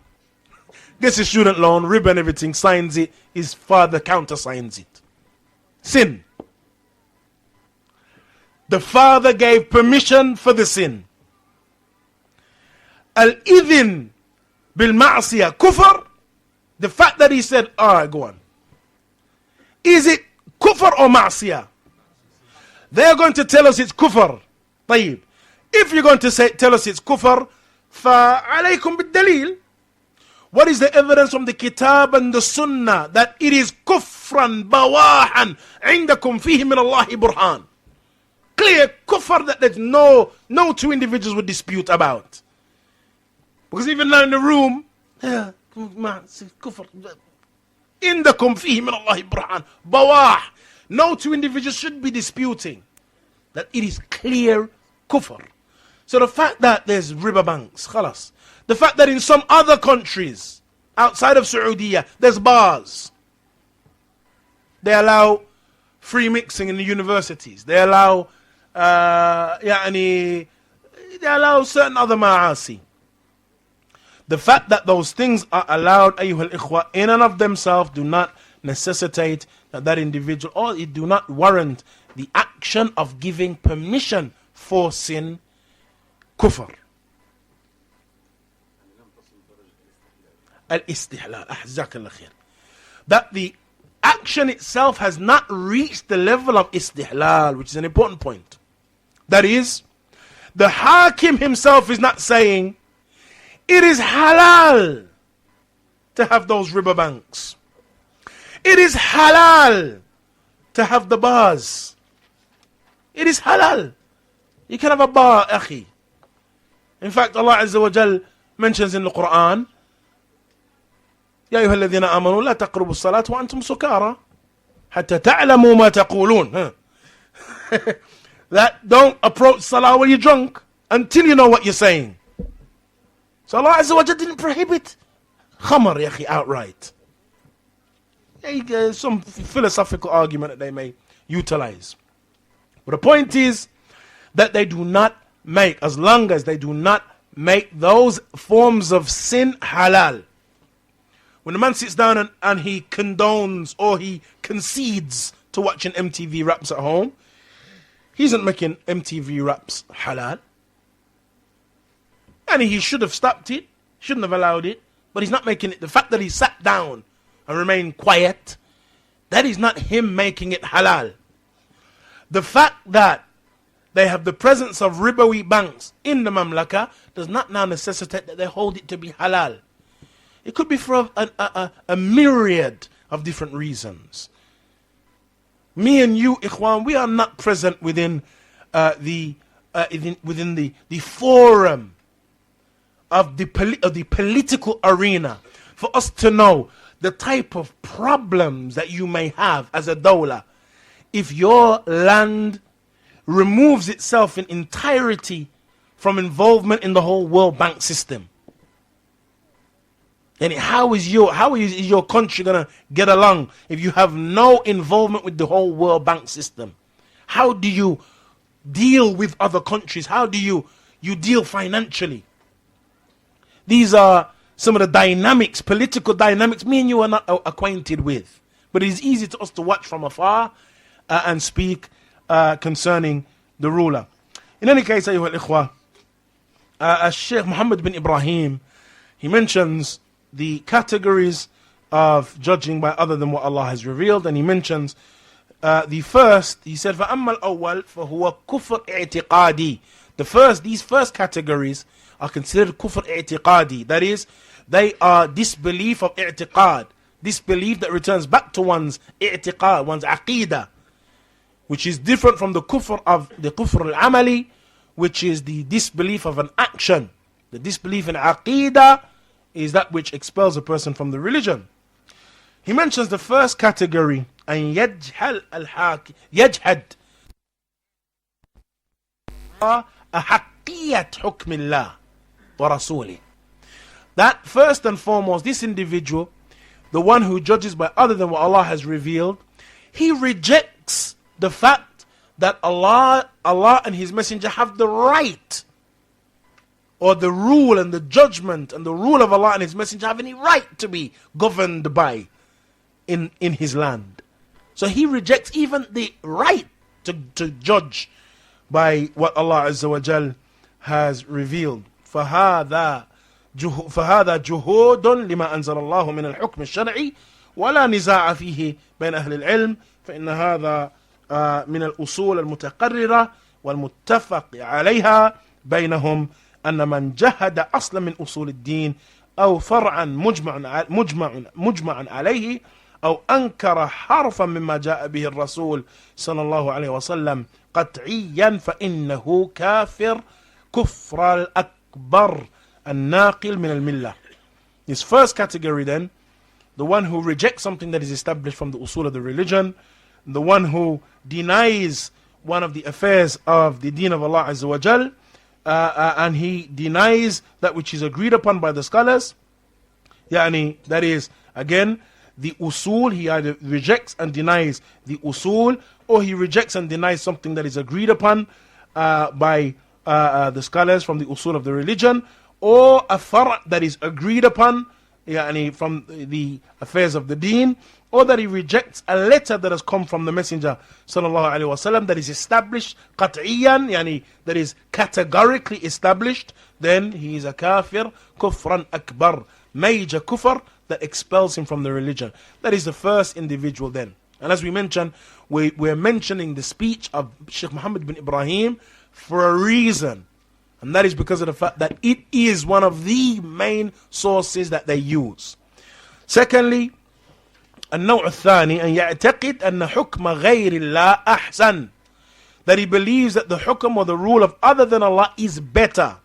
Gets a student loan, riba and everything, signs it. His father countersigns it. Sin. The father gave permission for the sin. Al-idhin bil-ma'asiyah kufr. The fact that he said, alright, go on. Is it kufr or ma'asiyah? They're going to tell us it's kufr. طيب. If you're going to tell us it's kufr, فَعَلَيْكُمْ بِالدَّلِيلِ. What is the evidence from the kitab and the sunnah that it is kufran bawahan عِنْدَكُمْ فِيهِ مِنَ اللَّهِ بُرْحَانٍ? Clear kufr that there's no two individuals would dispute about. Because even now in the room, kufr. عِنْدَكُمْ فِيهِ مِنَ اللَّهِ بُرْحَانٍ. Bawah. No two individuals should be disputing that it is clear kufr. So the fact that there's riba banks, khalas, The fact that in some other countries outside of Saudi, there's bars. They allow free mixing in the universities. They allow they allow certain other ma'asi. The fact that those things are allowed, ayyuhal ikhwa, in and of themselves do not necessitate that individual, or it do not warrant the action of giving permission for sin, kufr. Al-istihlal, ahzakallah khair. That the action itself has not reached the level of istihlal, which is an important point. That is, the Hakim himself is not saying it is halal to have those riverbanks. It is halal to have the bars. It is halal. You can have a bar, akhi. In fact, Allah Azza wa Jal mentions in the Quran, يا أيها الذين آمنوا لا تقربوا الصلاة وأنتم سكارى حتى تعلموا ما تقولون. That don't approach salah when you're drunk until you know what you're saying. So Allah Azza wa Jal didn't prohibit khamar, ya akhi, outright. Some philosophical argument that they may utilize. But the point is that they do not make, as long as they do not make those forms of sin halal. When the man sits down and he condones or he concedes to watching MTV raps at home, he isn't making MTV raps halal. And he should have stopped it, shouldn't have allowed it, but he's not making it. The fact that he sat down and remained quiet, that is not him making it halal. The fact that they have the presence of ribawi banks in the Mamlaka does not now necessitate that they hold it to be halal. It could be for a myriad of different reasons. Me and you, ikhwan, we are not present within the forum of the political arena for us to know the type of problems that you may have as a dawla if your land removes itself in entirety from involvement in the whole World Bank system. And how is your country going to get along if you have no involvement with the whole World Bank system? How do you deal with other countries? How do you deal financially? These are some of the dynamics, political dynamics, me and you are not acquainted with. But it is easy to us to watch from afar and speak concerning the ruler. In any case, ayyuha al-ikhwa, Shaykh Muhammad bin Ibrahim, he mentions the categories of judging by other than what Allah has revealed, and he mentions the first. He said, فَأَمَّا الْأَوَّلْ فَهُوَ كُفْرْ اعْتِقَادي. These first categories are considered kufr i'tiqadi. That is, they are disbelief of i'tiqad, disbelief that returns back to one's i'tiqad, one's aqidah, which is different from the kufr al-amali, which is the disbelief of an action. The disbelief in aqidah is that which expels a person from the religion. He mentions the first category, أن يجهل الحاكم يجحد أحقية حكم الله ورسوله. That first and foremost, this individual, the one who judges by other than what Allah has revealed, he rejects the fact that Allah and His Messenger have the right, or the rule and the judgment and the rule of Allah and His Messenger have any right to be governed by in His land. So he rejects even the right to judge by what Allah Azza wa Jal has revealed. فهذا جهود لما أنزل الله من الحكم الشرعي ولا نزاع فيه بين أهل العلم فإن هذا من الأصول المتقررة والمتفق عليها بينهم أن من جهد أصلا من أصول الدين أو فرعا مجمع عليه أو أنكر حرفا مما جاء به الرسول صلى الله عليه وسلم قطعيا فإنه كافر كفر الأكبر الناقل من الملة. This first category then, the one who rejects something that is established from the usul of the religion, the one who denies one of the affairs of the deen of Allah Azza wa Jal, and he denies that which is agreed upon by the scholars. That is, again, the usul, he either rejects and denies the usul, or he rejects and denies something that is agreed upon by the scholars from the usul of the religion, or a far' that is agreed upon from the affairs of the deen, or that he rejects a letter that has come from the Messenger sallallahu alaihi wasallam that is established qat'iyan, that is categorically established, then he is a kafir, kufran akbar, major kufr that expels him from the religion. That is the first individual then. And as we mentioned, we're mentioning the speech of Shaykh Muhammad bin Ibrahim for a reason. And that is because of the fact that it is one of the main sources that they use. Secondly, النوع الثاني أن يعتقد أن حكم غير الله أحسن, that he believes that the hukm or the rule of other than Allah is better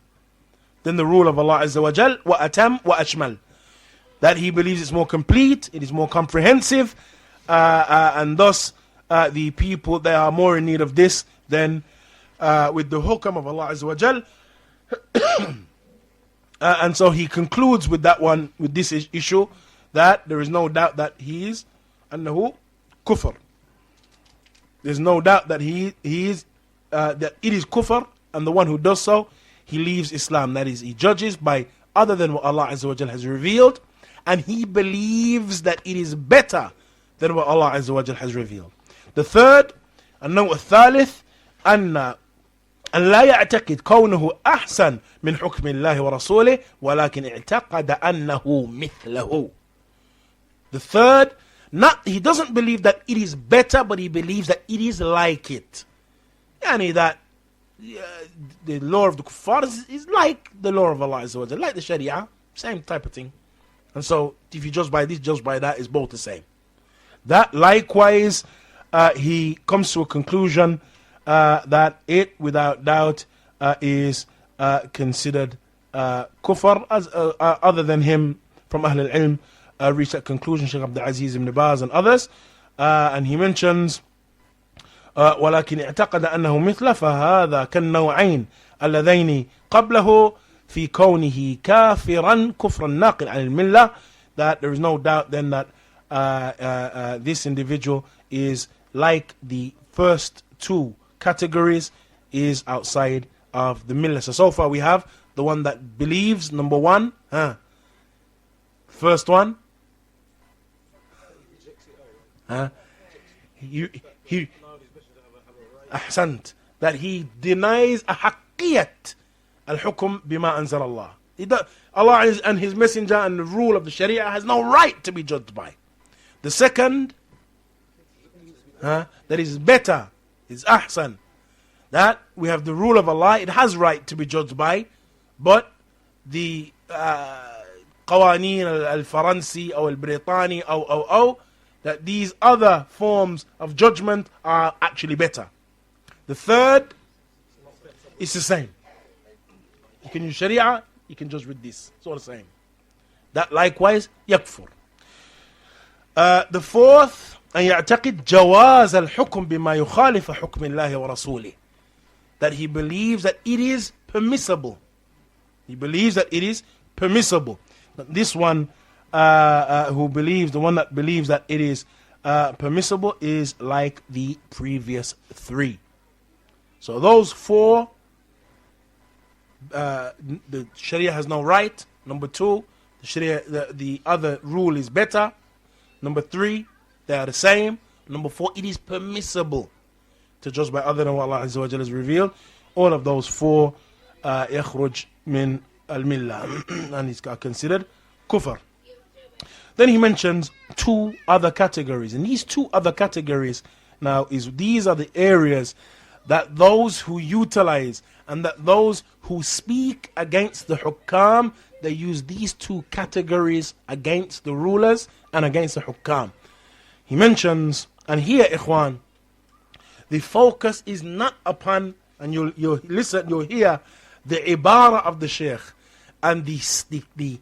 than the rule of Allah Azza wa Jal, وأتم وأشمل, that he believes it's more complete, it is more comprehensive, and thus the people, they are more in need of this than with the hukm of Allah Azza wa Jal. And so he concludes with that one, with this issue, that there is no doubt that he is annahu kufr. There's no doubt that he is that it is kufr, and the one who does so, he leaves Islam. That is, he judges by other than what Allah Azza wa Jal has revealed, and he believes that it is better than what Allah Azza wa Jal has revealed. The third, النوع الثالث أن لا يعتقد كونه أحسن من حكم الله ورسوله ولكن اعتقد أنه مثله. The third, he doesn't believe that it is better, but he believes that it is like it. That the law of the kuffar is like the law of Allah Azza wa Jalla, like the Sharia, same type of thing. And so, if you judge by this, judge by that, is both the same. That likewise, he comes to a conclusion that it, without doubt, is considered kufr, as other than him from Ahl al-Ilm reached that conclusion, Shaykh Abdul-Aziz ibn Baz and others, and he mentions ولكن اعتقد أنه مثله فهذا كالنوعين اللذين قبله في كونه كافرا كفرا ناقل عن الملة, that there is no doubt then that this individual is like the first two categories, is outside of the millah. So far we have the one that believes, number one, first one, he أحسنت, that he denies أحقية الحكم بما أنزل الله. Allah and His Messenger and the rule of the Sharia has no right to be judged by. The second, that is better, is ahsan, that we have the rule of Allah, it has right to be judged by, but the qawaneen al-Faransi or al-Britani or that these other forms of judgment are actually better. The third is the same. You can use Sharia, you can judge with this. It's all the same. That likewise, yakfur. The fourth, أن يعتقد جواز الحكم بما يخالف حكم الله ورسوله, that he believes that it is permissible. He believes that it is permissible. This one who believes, the one that believes that it is permissible, is like the previous three. So those four, the Sharia has no right. Number two, the Sharia, the other rule is better. Number three, they are the same. Number four, it is permissible to judge by other than what Allah Azza wa Jalla has revealed. All of those four يخرج من الملة and is considered kufr. Then he mentions two other categories, and these two other categories now these are the areas that those who utilize and that those who speak against the hukam, they use these two categories against the rulers and against the hukam. He mentions, and here, ikhwan, the focus is not upon, and you'll listen, you'll hear the ibara of the Shaykh and the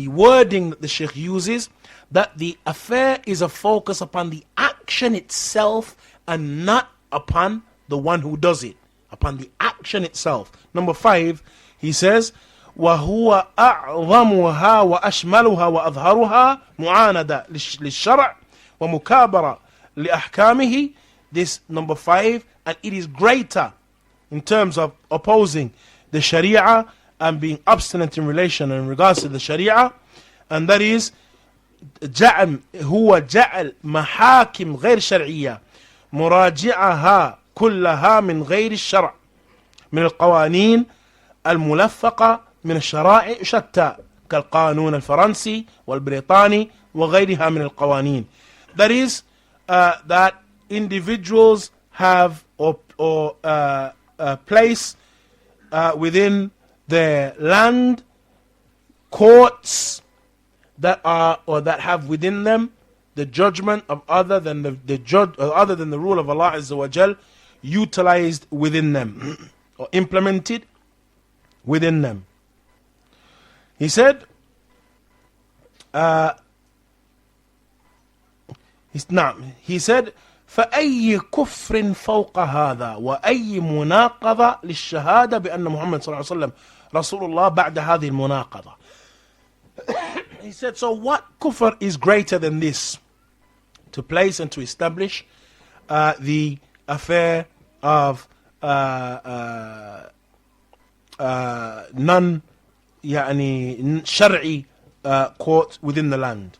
wording that the Shaykh uses, that the affair is a focus upon the action itself and not upon the one who does it. upon the action itself. Number 5, he says, وهو أعظمها وأشملها وأظهرها معاندة للشرع ومكابرة لأحكامه. This number 5, and it is greater in terms of opposing the Sharia and being obstinate in relation and in regards to the Sharia, and that is هو جعل محاكم غير شرعية مراجعها كلها من غير الشرع من القوانين الملفقة من الشرائع شتى كالقانون الفرنسي والبريطاني وغيرها من القوانين. That is that individuals have or place within their land courts that are or that have within them the judgment of other than the judge other than the rule of Allah Azza wa Jal, utilized within them or implemented within them. He said, he said, فأي كفر فوق هذا وأي مناقضة للشهادة بأن محمد صلى الله عليه وسلم رسول الله بعد هذه المناقضة. He said, so what kufr is greater than this? To place and to establish the affair of non-shari'i court within the land.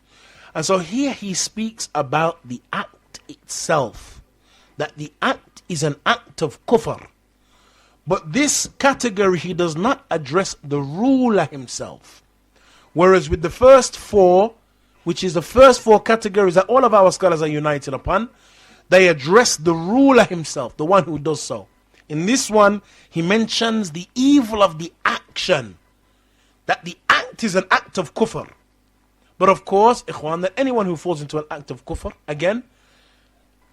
And so here he speaks about the act itself, that the act is an act of kufr. But this category, he does not address the ruler himself. Whereas with the first 4, which is the first 4 categories that all of our scholars are united upon, they address the ruler himself, the one who does so. In this one, he mentions the evil of the action, that the act is an act of kufr. But of course, ikhwan, that anyone who falls into an act of kufr, again,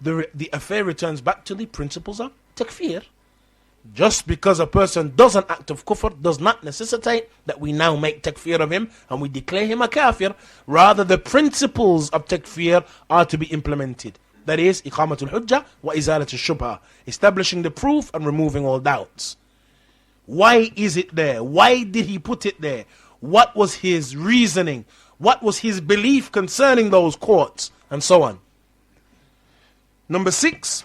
the affair returns back to the principles of takfir. Just because a person does an act of kufr does not necessitate that we now make takfir of him and we declare him a kafir. Rather, the principles of takfir are to be implemented. That is, iqamatul hujjah wa izalatul shubha, establishing the proof and removing all doubts. Why is it there? Why did he put it there? What was his reasoning? What was his belief concerning those courts? And so on. Number 6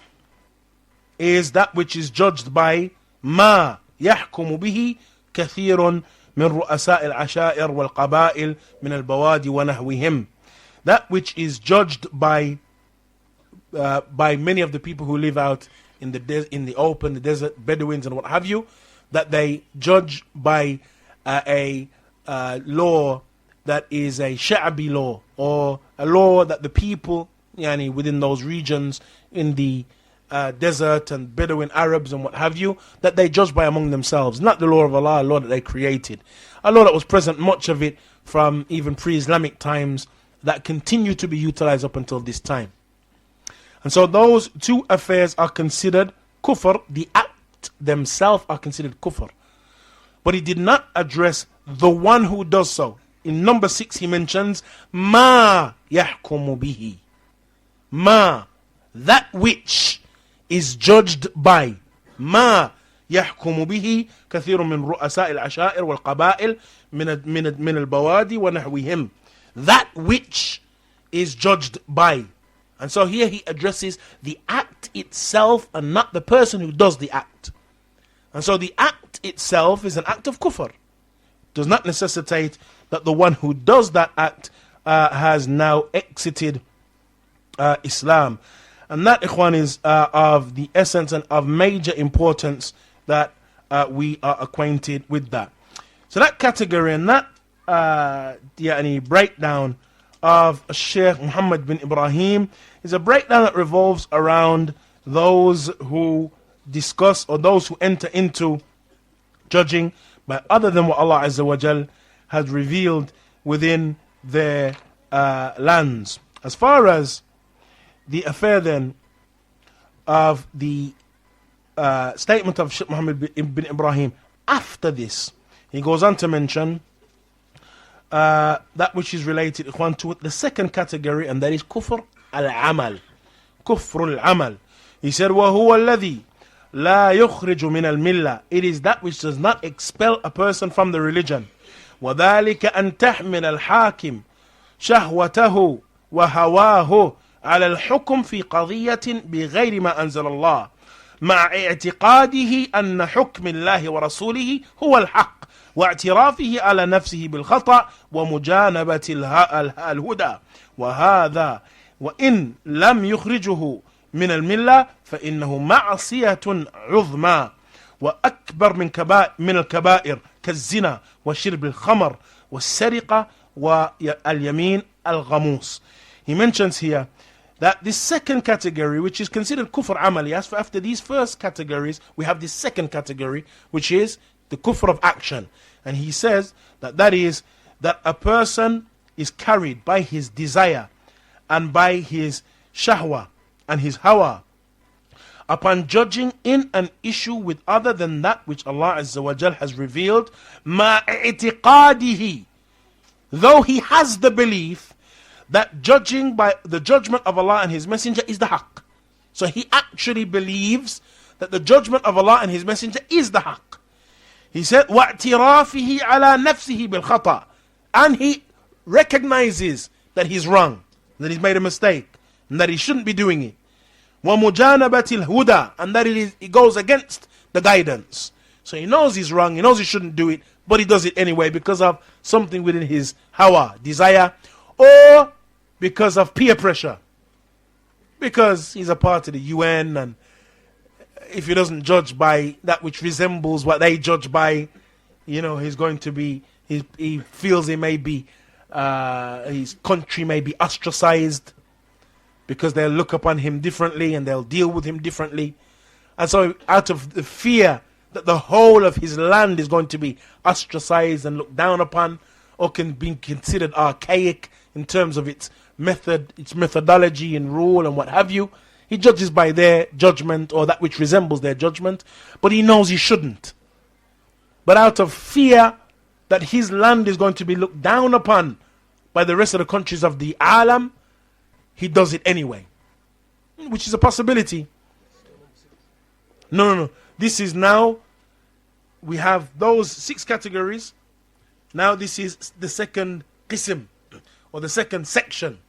is that which is judged by ما يحكم به كثير من رؤساء العشائر والقبائل من البوادي ونحوهم. That which is judged by many of the people who live out in the open, the desert, Bedouins and what have you, that they judge by a law that is a sha'bi law, or a law that the people within those regions in the desert and Bedouin Arabs and what have you, that they judge by among themselves. Not the law of Allah, a law that they created. A law that was present, much of it from even pre-Islamic times, that continue to be utilized up until this time. And so those 2 affairs are considered kufr. The act themselves are considered kufr. But he did not address the one who does so. In number 6 he mentions ma yahkumu bihi. Ma, that which is judged by. ما يحكم به كثير من رؤساء العشائر والقبائل من البوادي ونحوهم. That which is judged by. And so here he addresses the act itself and not the person who does the act. And so the act itself is an act of kufr. Does not necessitate that the one who does that act has now exited Islam. And that, ikhwan, is of the essence and of major importance that we are acquainted with that. So that category and that breakdown of Shaykh Muhammad bin Ibrahim is a breakdown that revolves around those who discuss or those who enter into judging by other than what Allah Azza wa Jal has revealed within their lands. As far as the affair then of the statement of Shaykh Muhammad bin Ibrahim, after this, he goes on to mention that which is related to the second category, and that is kufr al-amal. Kufr al-amal. He said, وَهُوَ الَّذِي لا يخرج من الملة. It is that which does not expel a person from the religion. وذلك أن تحمل الحاكم شهوته وهواه على الحكم في قضية بغير ما أنزل الله مع اعتقاده أن حكم الله ورسوله هو الحق واعترافه على نفسه بالخطأ ومجانبة الهدى. وهذا وإن لم يخرجه من الملة فإنه معصية عظمى وأكبر من الكبائر كالزنا وشرب الخمر والسرقة واليمين الغموس. He mentions here that this second category, which is considered kufr amali, as for after these first categories, we have this second category, which is the kufr of action. And he says that that is that a person is carried by his desire and by his shahwa and his hawa upon judging in an issue with other than that which Allah Azza wa Jal has revealed, ma i'tiqadihi, though he has the belief that judging by the judgment of Allah and His Messenger is the haqq. So he actually believes that the judgment of Allah and His Messenger is the haqq. He said, وَاعْتِرَافِهِ عَلَى نَفْسِهِ بِالْخَطَأِ, and he recognizes that he's wrong, that he's made a mistake, and that he shouldn't be doing it. وَمُجَانَبَةِ الْهُدَى, and that it goes against the guidance. So he knows he's wrong, he knows he shouldn't do it, but he does it anyway because of something within his hawa, desire, or because of peer pressure. Because he's a part of the UN, and if he doesn't judge by that which resembles what they judge by, he's going to be, he feels he may be, his country may be ostracized because they'll look upon him differently and they'll deal with him differently. And so out of the fear that the whole of his land is going to be ostracized and looked down upon, or can be considered archaic in terms of its method, its methodology and rule and what have you, he judges by their judgment or that which resembles their judgment, but he knows he shouldn't. But out of fear that his land is going to be looked down upon by the rest of the countries of the alam, he does it anyway, which is a possibility. No. This is now, we have those 6 categories. Now this is the second qism, or the second section.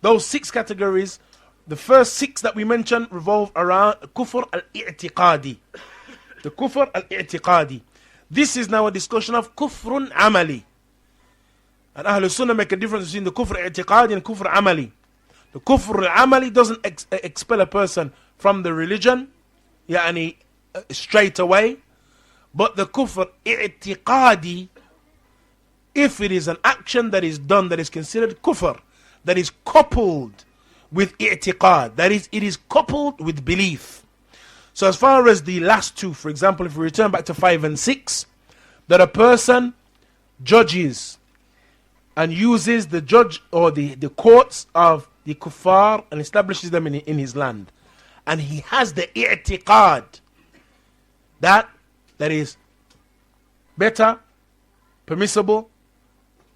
Those 6 categories, the first 6 that we mentioned revolve around kufr al-i'tiqadi. The kufr al-i'tiqadi. This is now a discussion of kufrun amali. And Ahlul Sunnah make a difference between the kufr i'tiqadi and kufr amali. The kufr al-amali doesn't expel a person from the religion, straight away. But the kufr i'tiqadi, if it is an action that is done that is considered kufr, that is coupled with i'tiqad, that is, it is coupled with belief. So as far as the last 2, for example, if we return back to 5 and 6, that a person judges and uses the judge or the courts of the kuffar and establishes them in his land, and he has the i'tiqad that is better, permissible,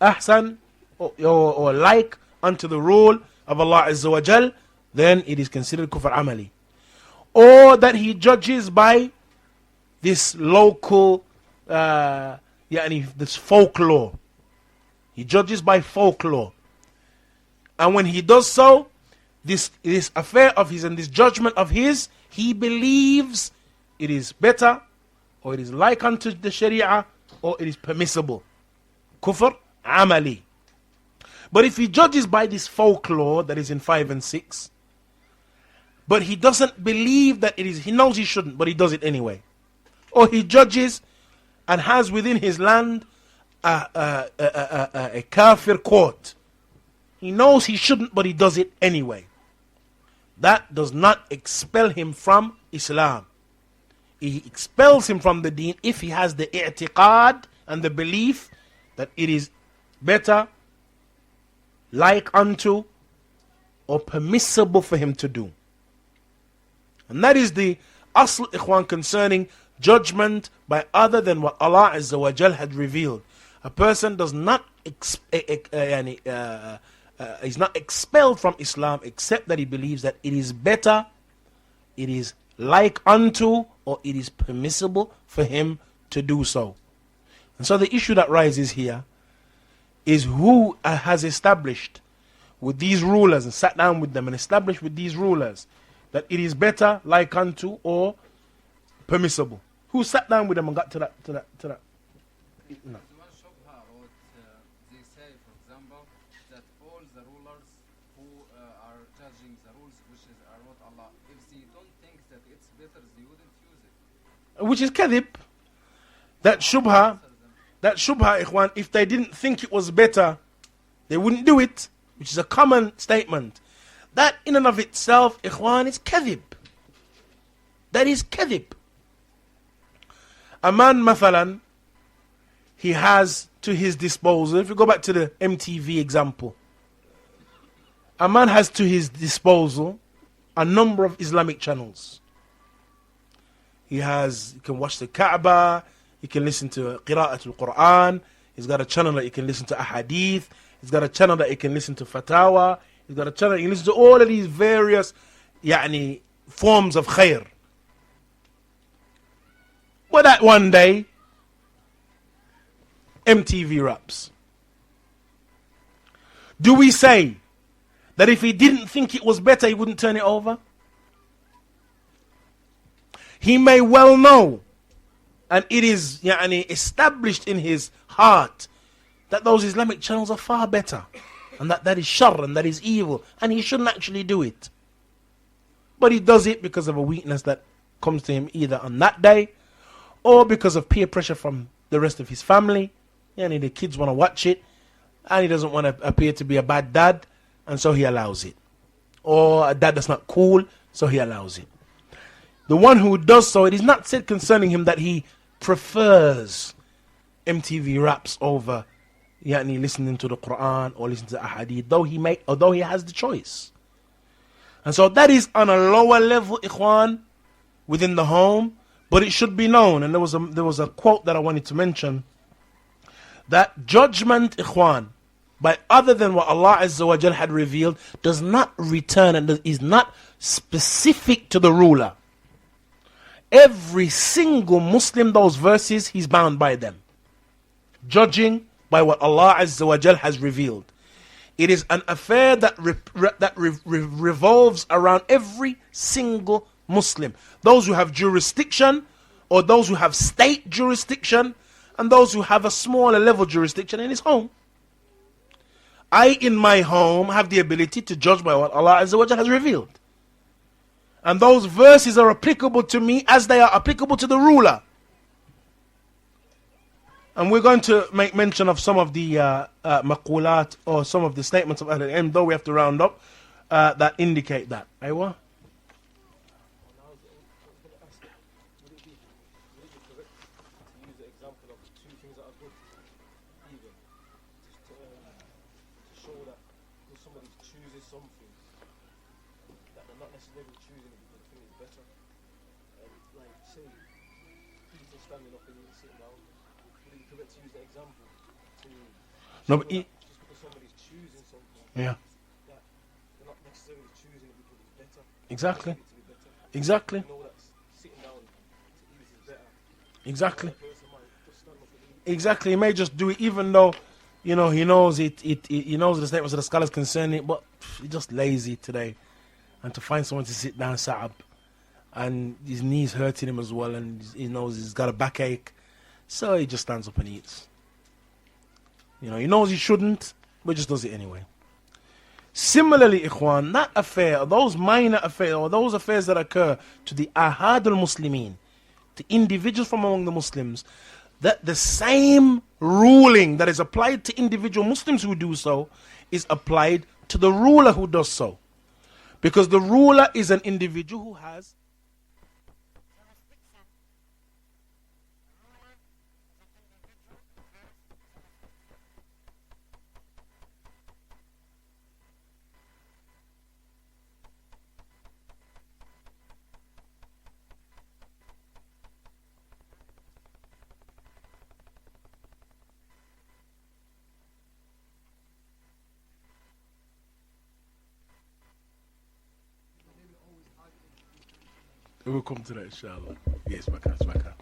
ahsan, or like unto the rule of Allah Azza wa Jal, then it is considered kufr amali. Or that he judges by this local, this folklore. He judges by folklore. And when he does so, this affair of his and this judgment of his, he believes it is better, or it is like unto the Sharia, or it is permissible. Kufr amali. But if he judges by this folklore that is in 5 and 6, but he doesn't believe that it is, he knows he shouldn't, but he does it anyway. Or he judges and has within his land a kafir court. He knows he shouldn't, but he does it anyway. That does not expel him from Islam. He expels him from the deen if he has the i'tiqad and the belief that it is better, like unto, or permissible for him to do. And that is the asl, ikhwan, concerning judgment by other than what Allah Azza wa Jal had revealed. A person does not is not expelled from Islam except that he believes that it is better, it is like unto, or it is permissible for him to do so. And so the issue that rises here is who has established with these rulers and sat down with them and established with these rulers that it is better like unto or permissible. Who sat down with them and got to that? No. One shubha about they say, for example, that all the rulers who are judging the rules which are not Allah, if they don't think that it's better, they wouldn't use it. Which is kadhib. That shubha, ikhwan, if they didn't think it was better, they wouldn't do it, which is a common statement. That in and of itself, ikhwan, is kadhib. That is kadhib. A man, mathalan, he has to his disposal, if you go back to the MTV example, a man has to his disposal a number of Islamic channels. He can watch the Kaaba, he can listen to Qira'at al-Quran, he's got a channel that he can listen to Ahadith, he's got a channel that he can listen to Fatawa, he's got a channel that he can listen to all of these various forms of khair. But that one day, MTV raps. Do we say that if he didn't think it was better, he wouldn't turn it over? He may well know, and it is established in his heart, that those Islamic channels are far better, and that is shar, and that is evil, and he shouldn't actually do it. But he does it because of a weakness that comes to him either on that day, or because of peer pressure from the rest of his family. The kids want to watch it, and he doesn't want to appear to be a bad dad, and so he allows it. Or a dad that's not cool, so he allows it. The one who does so, it is not said concerning him that he prefers MTV raps over listening to the Quran or listening to Ahadith, although he has the choice. And so that is on a lower level, ikhwan, within the home. But it should be known, and there was a quote that I wanted to mention, that judgment, ikhwan, by other than what Allah Azza wa Jal had revealed, does not return and is not specific to the ruler. Every single Muslim, those verses, he's bound by them. Judging by what Allah Azza wa Jal has revealed. It is an affair that revolves around every single Muslim. Those who have jurisdiction, or those who have state jurisdiction, and those who have a smaller level jurisdiction in his home. I, in my home, have the ability to judge by what Allah Azza wa Jalla has revealed. And those verses are applicable to me as they are applicable to the ruler. And we're going to make mention of some of the maqulat, or some of the statements of Ahl-al-Ilm, though we have to round up, that indicate that. Aywa? No, but just because somebody's choosing something, they're not necessarily choosing it because it's better. Exactly. Exactly. Sitting down to eat is better. Exactly. Exactly. He may just do it, even though he knows it. He knows the statements of the scholars concerning it, but he's just lazy today. And to find someone to sit down, sa'ab, and his knees hurting him as well, and he knows he's got a backache, so he just stands up and eats. He knows he shouldn't, but just does it anyway. Similarly, ikhwan, that affair, those minor affairs, or those affairs that occur to the ahad al-Muslimin, the individuals from among the Muslims, that the same ruling that is applied to individual Muslims who do so is applied to the ruler who does so. Because the ruler is an individual who has We'll come to that, inshallah. Yes, Baka, it's Baka.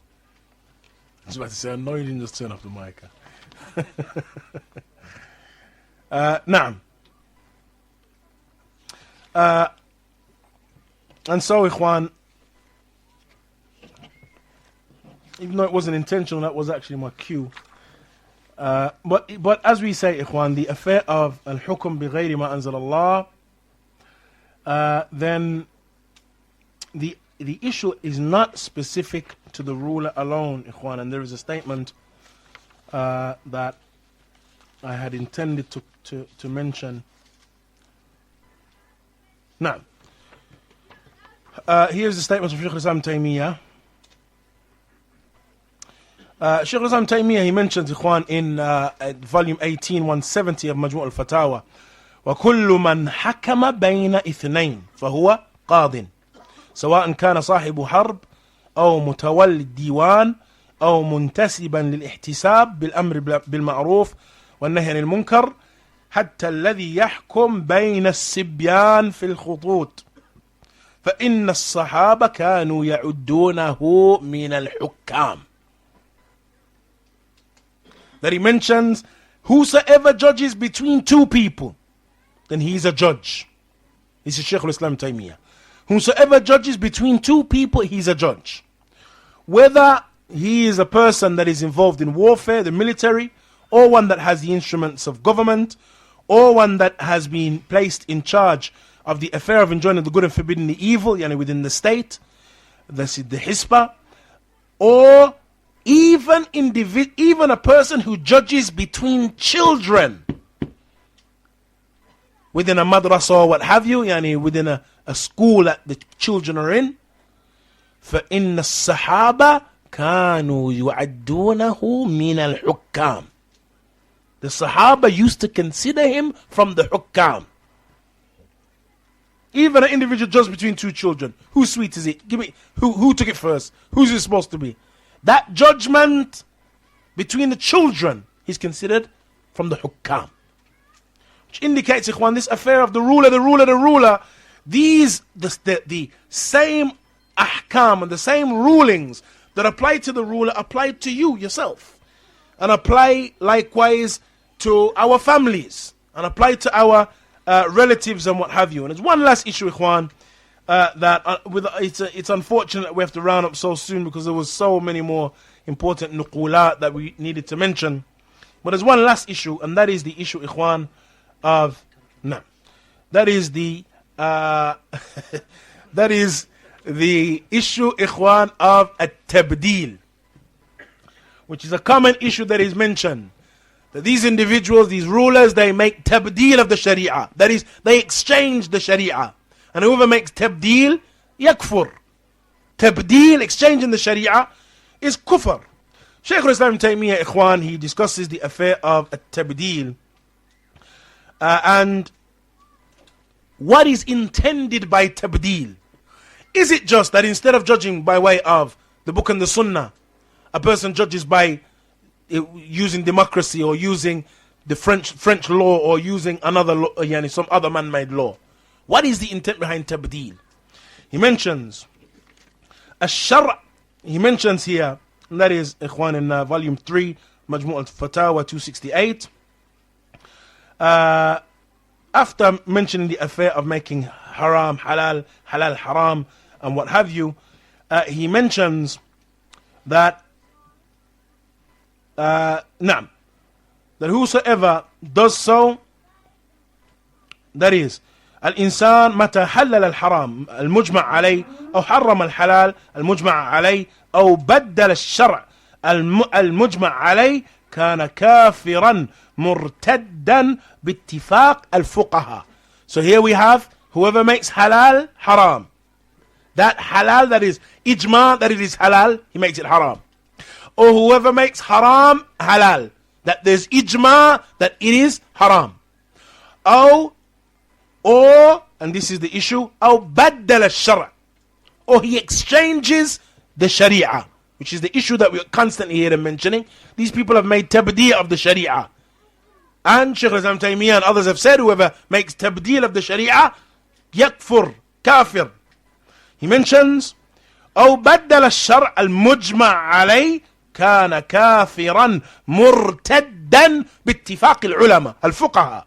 I was about to say, I know you didn't just turn off the mic. Naam. And so, Ikhwan, even though it wasn't intentional, that was actually my cue. But as we say, Ikhwan, the affair of al-hukm bi ghayri ma anzal Allah, then the issue is not specific to the ruler alone, Ikhwan, and there is a statement that I had intended to mention. Now, here's the statement of Shaykh al-Islam Taymiyyah. Shaykh al-Islam Taymiyyah, he mentions, Ikhwan, in volume 18, 170 of Majmu' al-Fatawa, وَكُلُّ مَنْ حَكَمَ بَيْنَ إِثْنَيْنِ فَهُوَ قَاضٍ سواء كان صاحب حرب أو متولي الديوان أو منتسبا للاحتساب بالأمر بالمعروف والنهي عن المنكر حتى الذي يحكم بين الصبيان في الخطوط فإن الصحابة كانوا يعدونه من الحكام. That he mentions, whosoever judges between two people, then he is a judge. This is Shaykh al-Islam Taymiyyah. Whosoever judges between two people, he's a judge. Whether he is a person that is involved in warfare, the military, or one that has the instruments of government, or one that has been placed in charge of the affair of enjoining the good and forbidding the evil, yani within the state, the Hisbah, or even a person who judges between children within a madrasa or what have you, yani within a school that the children are in. فإن الصحابة كانوا يعدونه من الحكام. The Sahaba used to consider him from the hukam. Even an individual judge between two children. Whose sweet is it? Give me who took it first? Who's it supposed to be? That judgment between the children is considered from the hukam. Which indicates, Ikhwan, this affair of the ruler, these, the same ahkam and the same rulings that apply to the ruler apply to you yourself. And apply likewise to our families. And apply to our relatives and what have you. And there's one last issue, Ikhwan, it's unfortunate that we have to round up so soon because there was so many more important nuqulat that we needed to mention. But there's one last issue, and that is the issue, Ikhwan, of that is the issue, Ikhwan, of at-tabdeel, which is a common issue that is mentioned. That these individuals, these rulers, they make tabdeel of the sharia. That is, they exchange the sharia. And whoever makes tabdeel, yakfur. Tabdeel, exchanging the sharia, is kufr. Shaykh al-Islam Taymiyyah, Ikhwan, he discusses the affair of at-tabdeel. And what is intended by tabdeel? Is it just that instead of judging by way of the book and the sunnah, a person judges by using democracy or using the French law or using another law, some other man-made law? What is the intent behind tabdeel? He mentions الشرع. He mentions here, and that is, Ikhwan, in volume 3, Majmu' al-Fatawa 268. After mentioning the affair of making haram halal, halal haram, and what have you, he mentions that that whosoever does so, that is, الإنسان متى حلل الحرام المجمع عليه أو حرم الحلال المجمع عليه أو بدل الشرع المجمع عليه كان كافرا مرتدا باتفاق الفقهاء. So here we have whoever makes halal haram, that halal that is ijma that it is halal, he makes it haram. Or whoever makes haram halal, that there's ijma that it is haram. Or, and this is the issue, أو بدل الشرع, or he exchanges the sharia, which is the issue that we constantly hear them mentioning. These people have made tabdeel of the sharia. And Shaykh al-Islam Taymiyyah and others have said, whoever makes tabdeel of the sharia, yakfur, kafir. He mentions, أو بدل الشرع المجمع عليه كان كافرا مرتدا باتفاق العلماء الفقهاء.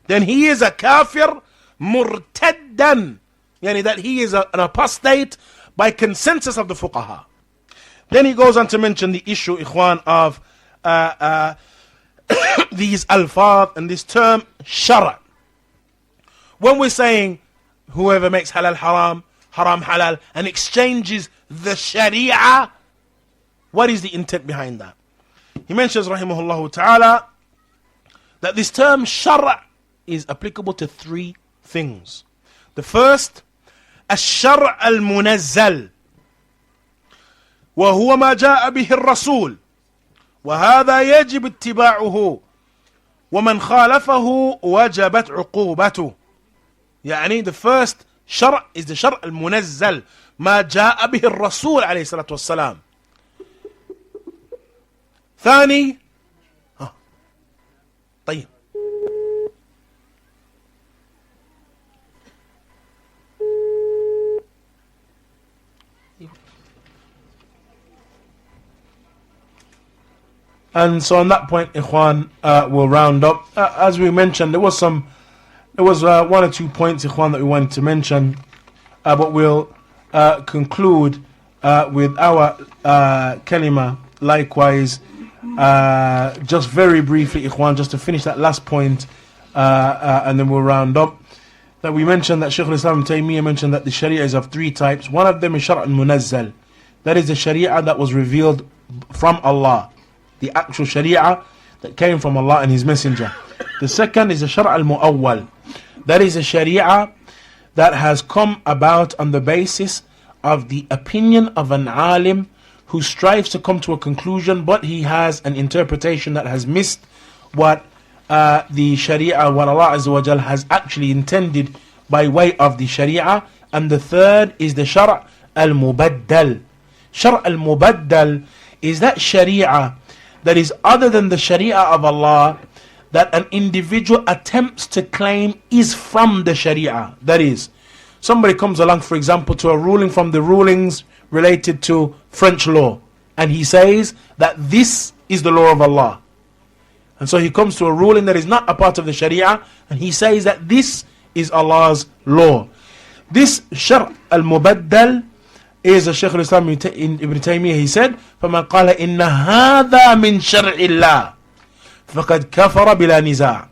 Then he is a kafir مرتدا, يعني that he is an apostate by consensus of the fuqaha. Then he goes on to mention the issue, ikhwan, of these alfaz and this term shara. When we're saying whoever makes halal haram, haram halal, and exchanges the sharia, what is the intent behind that? He mentions, rahimahullah ta'ala, that this term shara is applicable to three things. The first, الشرع المنزل وهو ما جاء به الرسول وهذا يجب اتباعه ومن خالفه وجبت عقوبته. يعني the first شرع is the شرع المنزل ما جاء به الرسول عليه الصلاة والسلام. ثاني طيب and so on that point, ikhwan, we'll round up. As we mentioned, there was one or two points, ikhwan, that we wanted to mention, but we'll conclude with our kalima likewise. Just very briefly, ikhwan, just to finish that last point, and then we'll round up. That we mentioned that Shaykh al-Islam Ibn Taymiyyah mentioned that the sharia is of three types. One of them is shara' al-munazzal. That is the sharia that was revealed from Allah, the actual sharia that came from Allah and His Messenger. The second is the shara' al-mu'awwal. That is a sharia that has come about on the basis of the opinion of an alim who strives to come to a conclusion, but he has an interpretation that has missed what the sharia, what Allah Azza wa Jal has actually intended by way of the sharia. And the third is the shara' al-mubaddal. Shara' al-mubaddal is that sharia that is other than the sharia of Allah, that an individual attempts to claim is from the sharia. That is, somebody comes along, for example, to a ruling from the rulings related to French law, and he says that this is the law of Allah. And so he comes to a ruling that is not a part of the sharia, and he says that this is Allah's law. This shar' al-mubaddal is a Shaykh al-Islam Ibn Taymiyyah. He said, فَمَنْ قَالَ إِنَّ هَذَا مِنْ شَرْعِ اللَّهِ فَقَدْ كَفَرَ بِلَا نِزَاعٍ.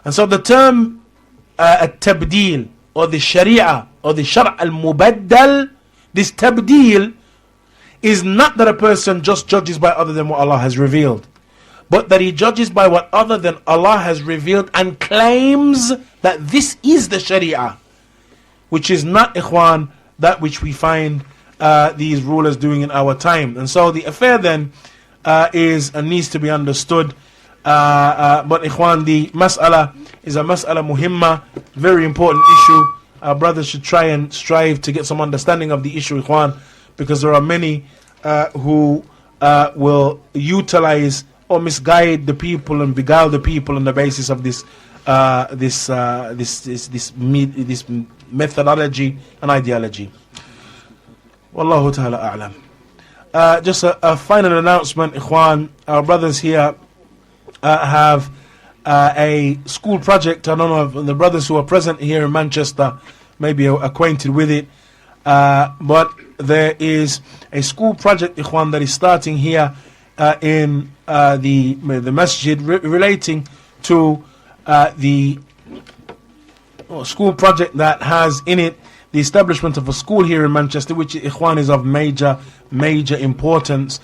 And so the term at-tabdil, or the sharia, or the shar' al-mubaddal, this tabdil is not that a person just judges by other than what Allah has revealed, but that he judges by what other than Allah has revealed and claims that this is the sharia, which is not, ikhwan, that which we find these rulers doing in our time. And so the affair then is and needs to be understood. But ikhwan, the mas'ala is a mas'ala muhimma, very important issue. Our brothers should try and strive to get some understanding of the issue, ikhwan, because there are many who will utilize or misguide the people and beguile the people on the basis of this methodology and ideology. Wallahu ta'ala a'lam. Just a final announcement, ikhwan. Our brothers here have a school project. I don't know if the brothers who are present here in Manchester may be acquainted with it, but there is a school project, ikhwan, that is starting here in the masjid relating to the school project that has in it the establishment of a school here in Manchester, which, ikhwan, is of major importance.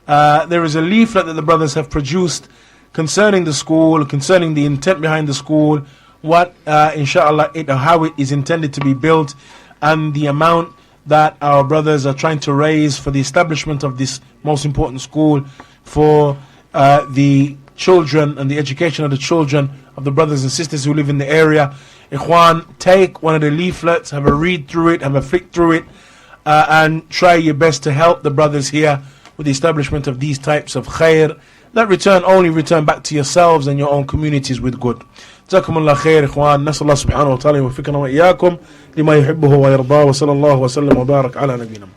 There is a leaflet that the brothers have produced concerning the school, concerning the intent behind the school, what inshallah how it is intended to be built, and the amount that our brothers are trying to raise for the establishment of this most important school for the children and the education of the children of the brothers and sisters who live in the area. Ikhwan, take one of the leaflets, have a read through it, have a flick through it, and try your best to help the brothers here with the establishment of these types of khair that only return back to yourselves and your own communities with good. جزاكم الله خير إخوان. نسأل الله سبحانه وتعالى يوفقنا وإياكم لما يحبه ويرضاه وصلى الله وسلم وبارك على نبينا.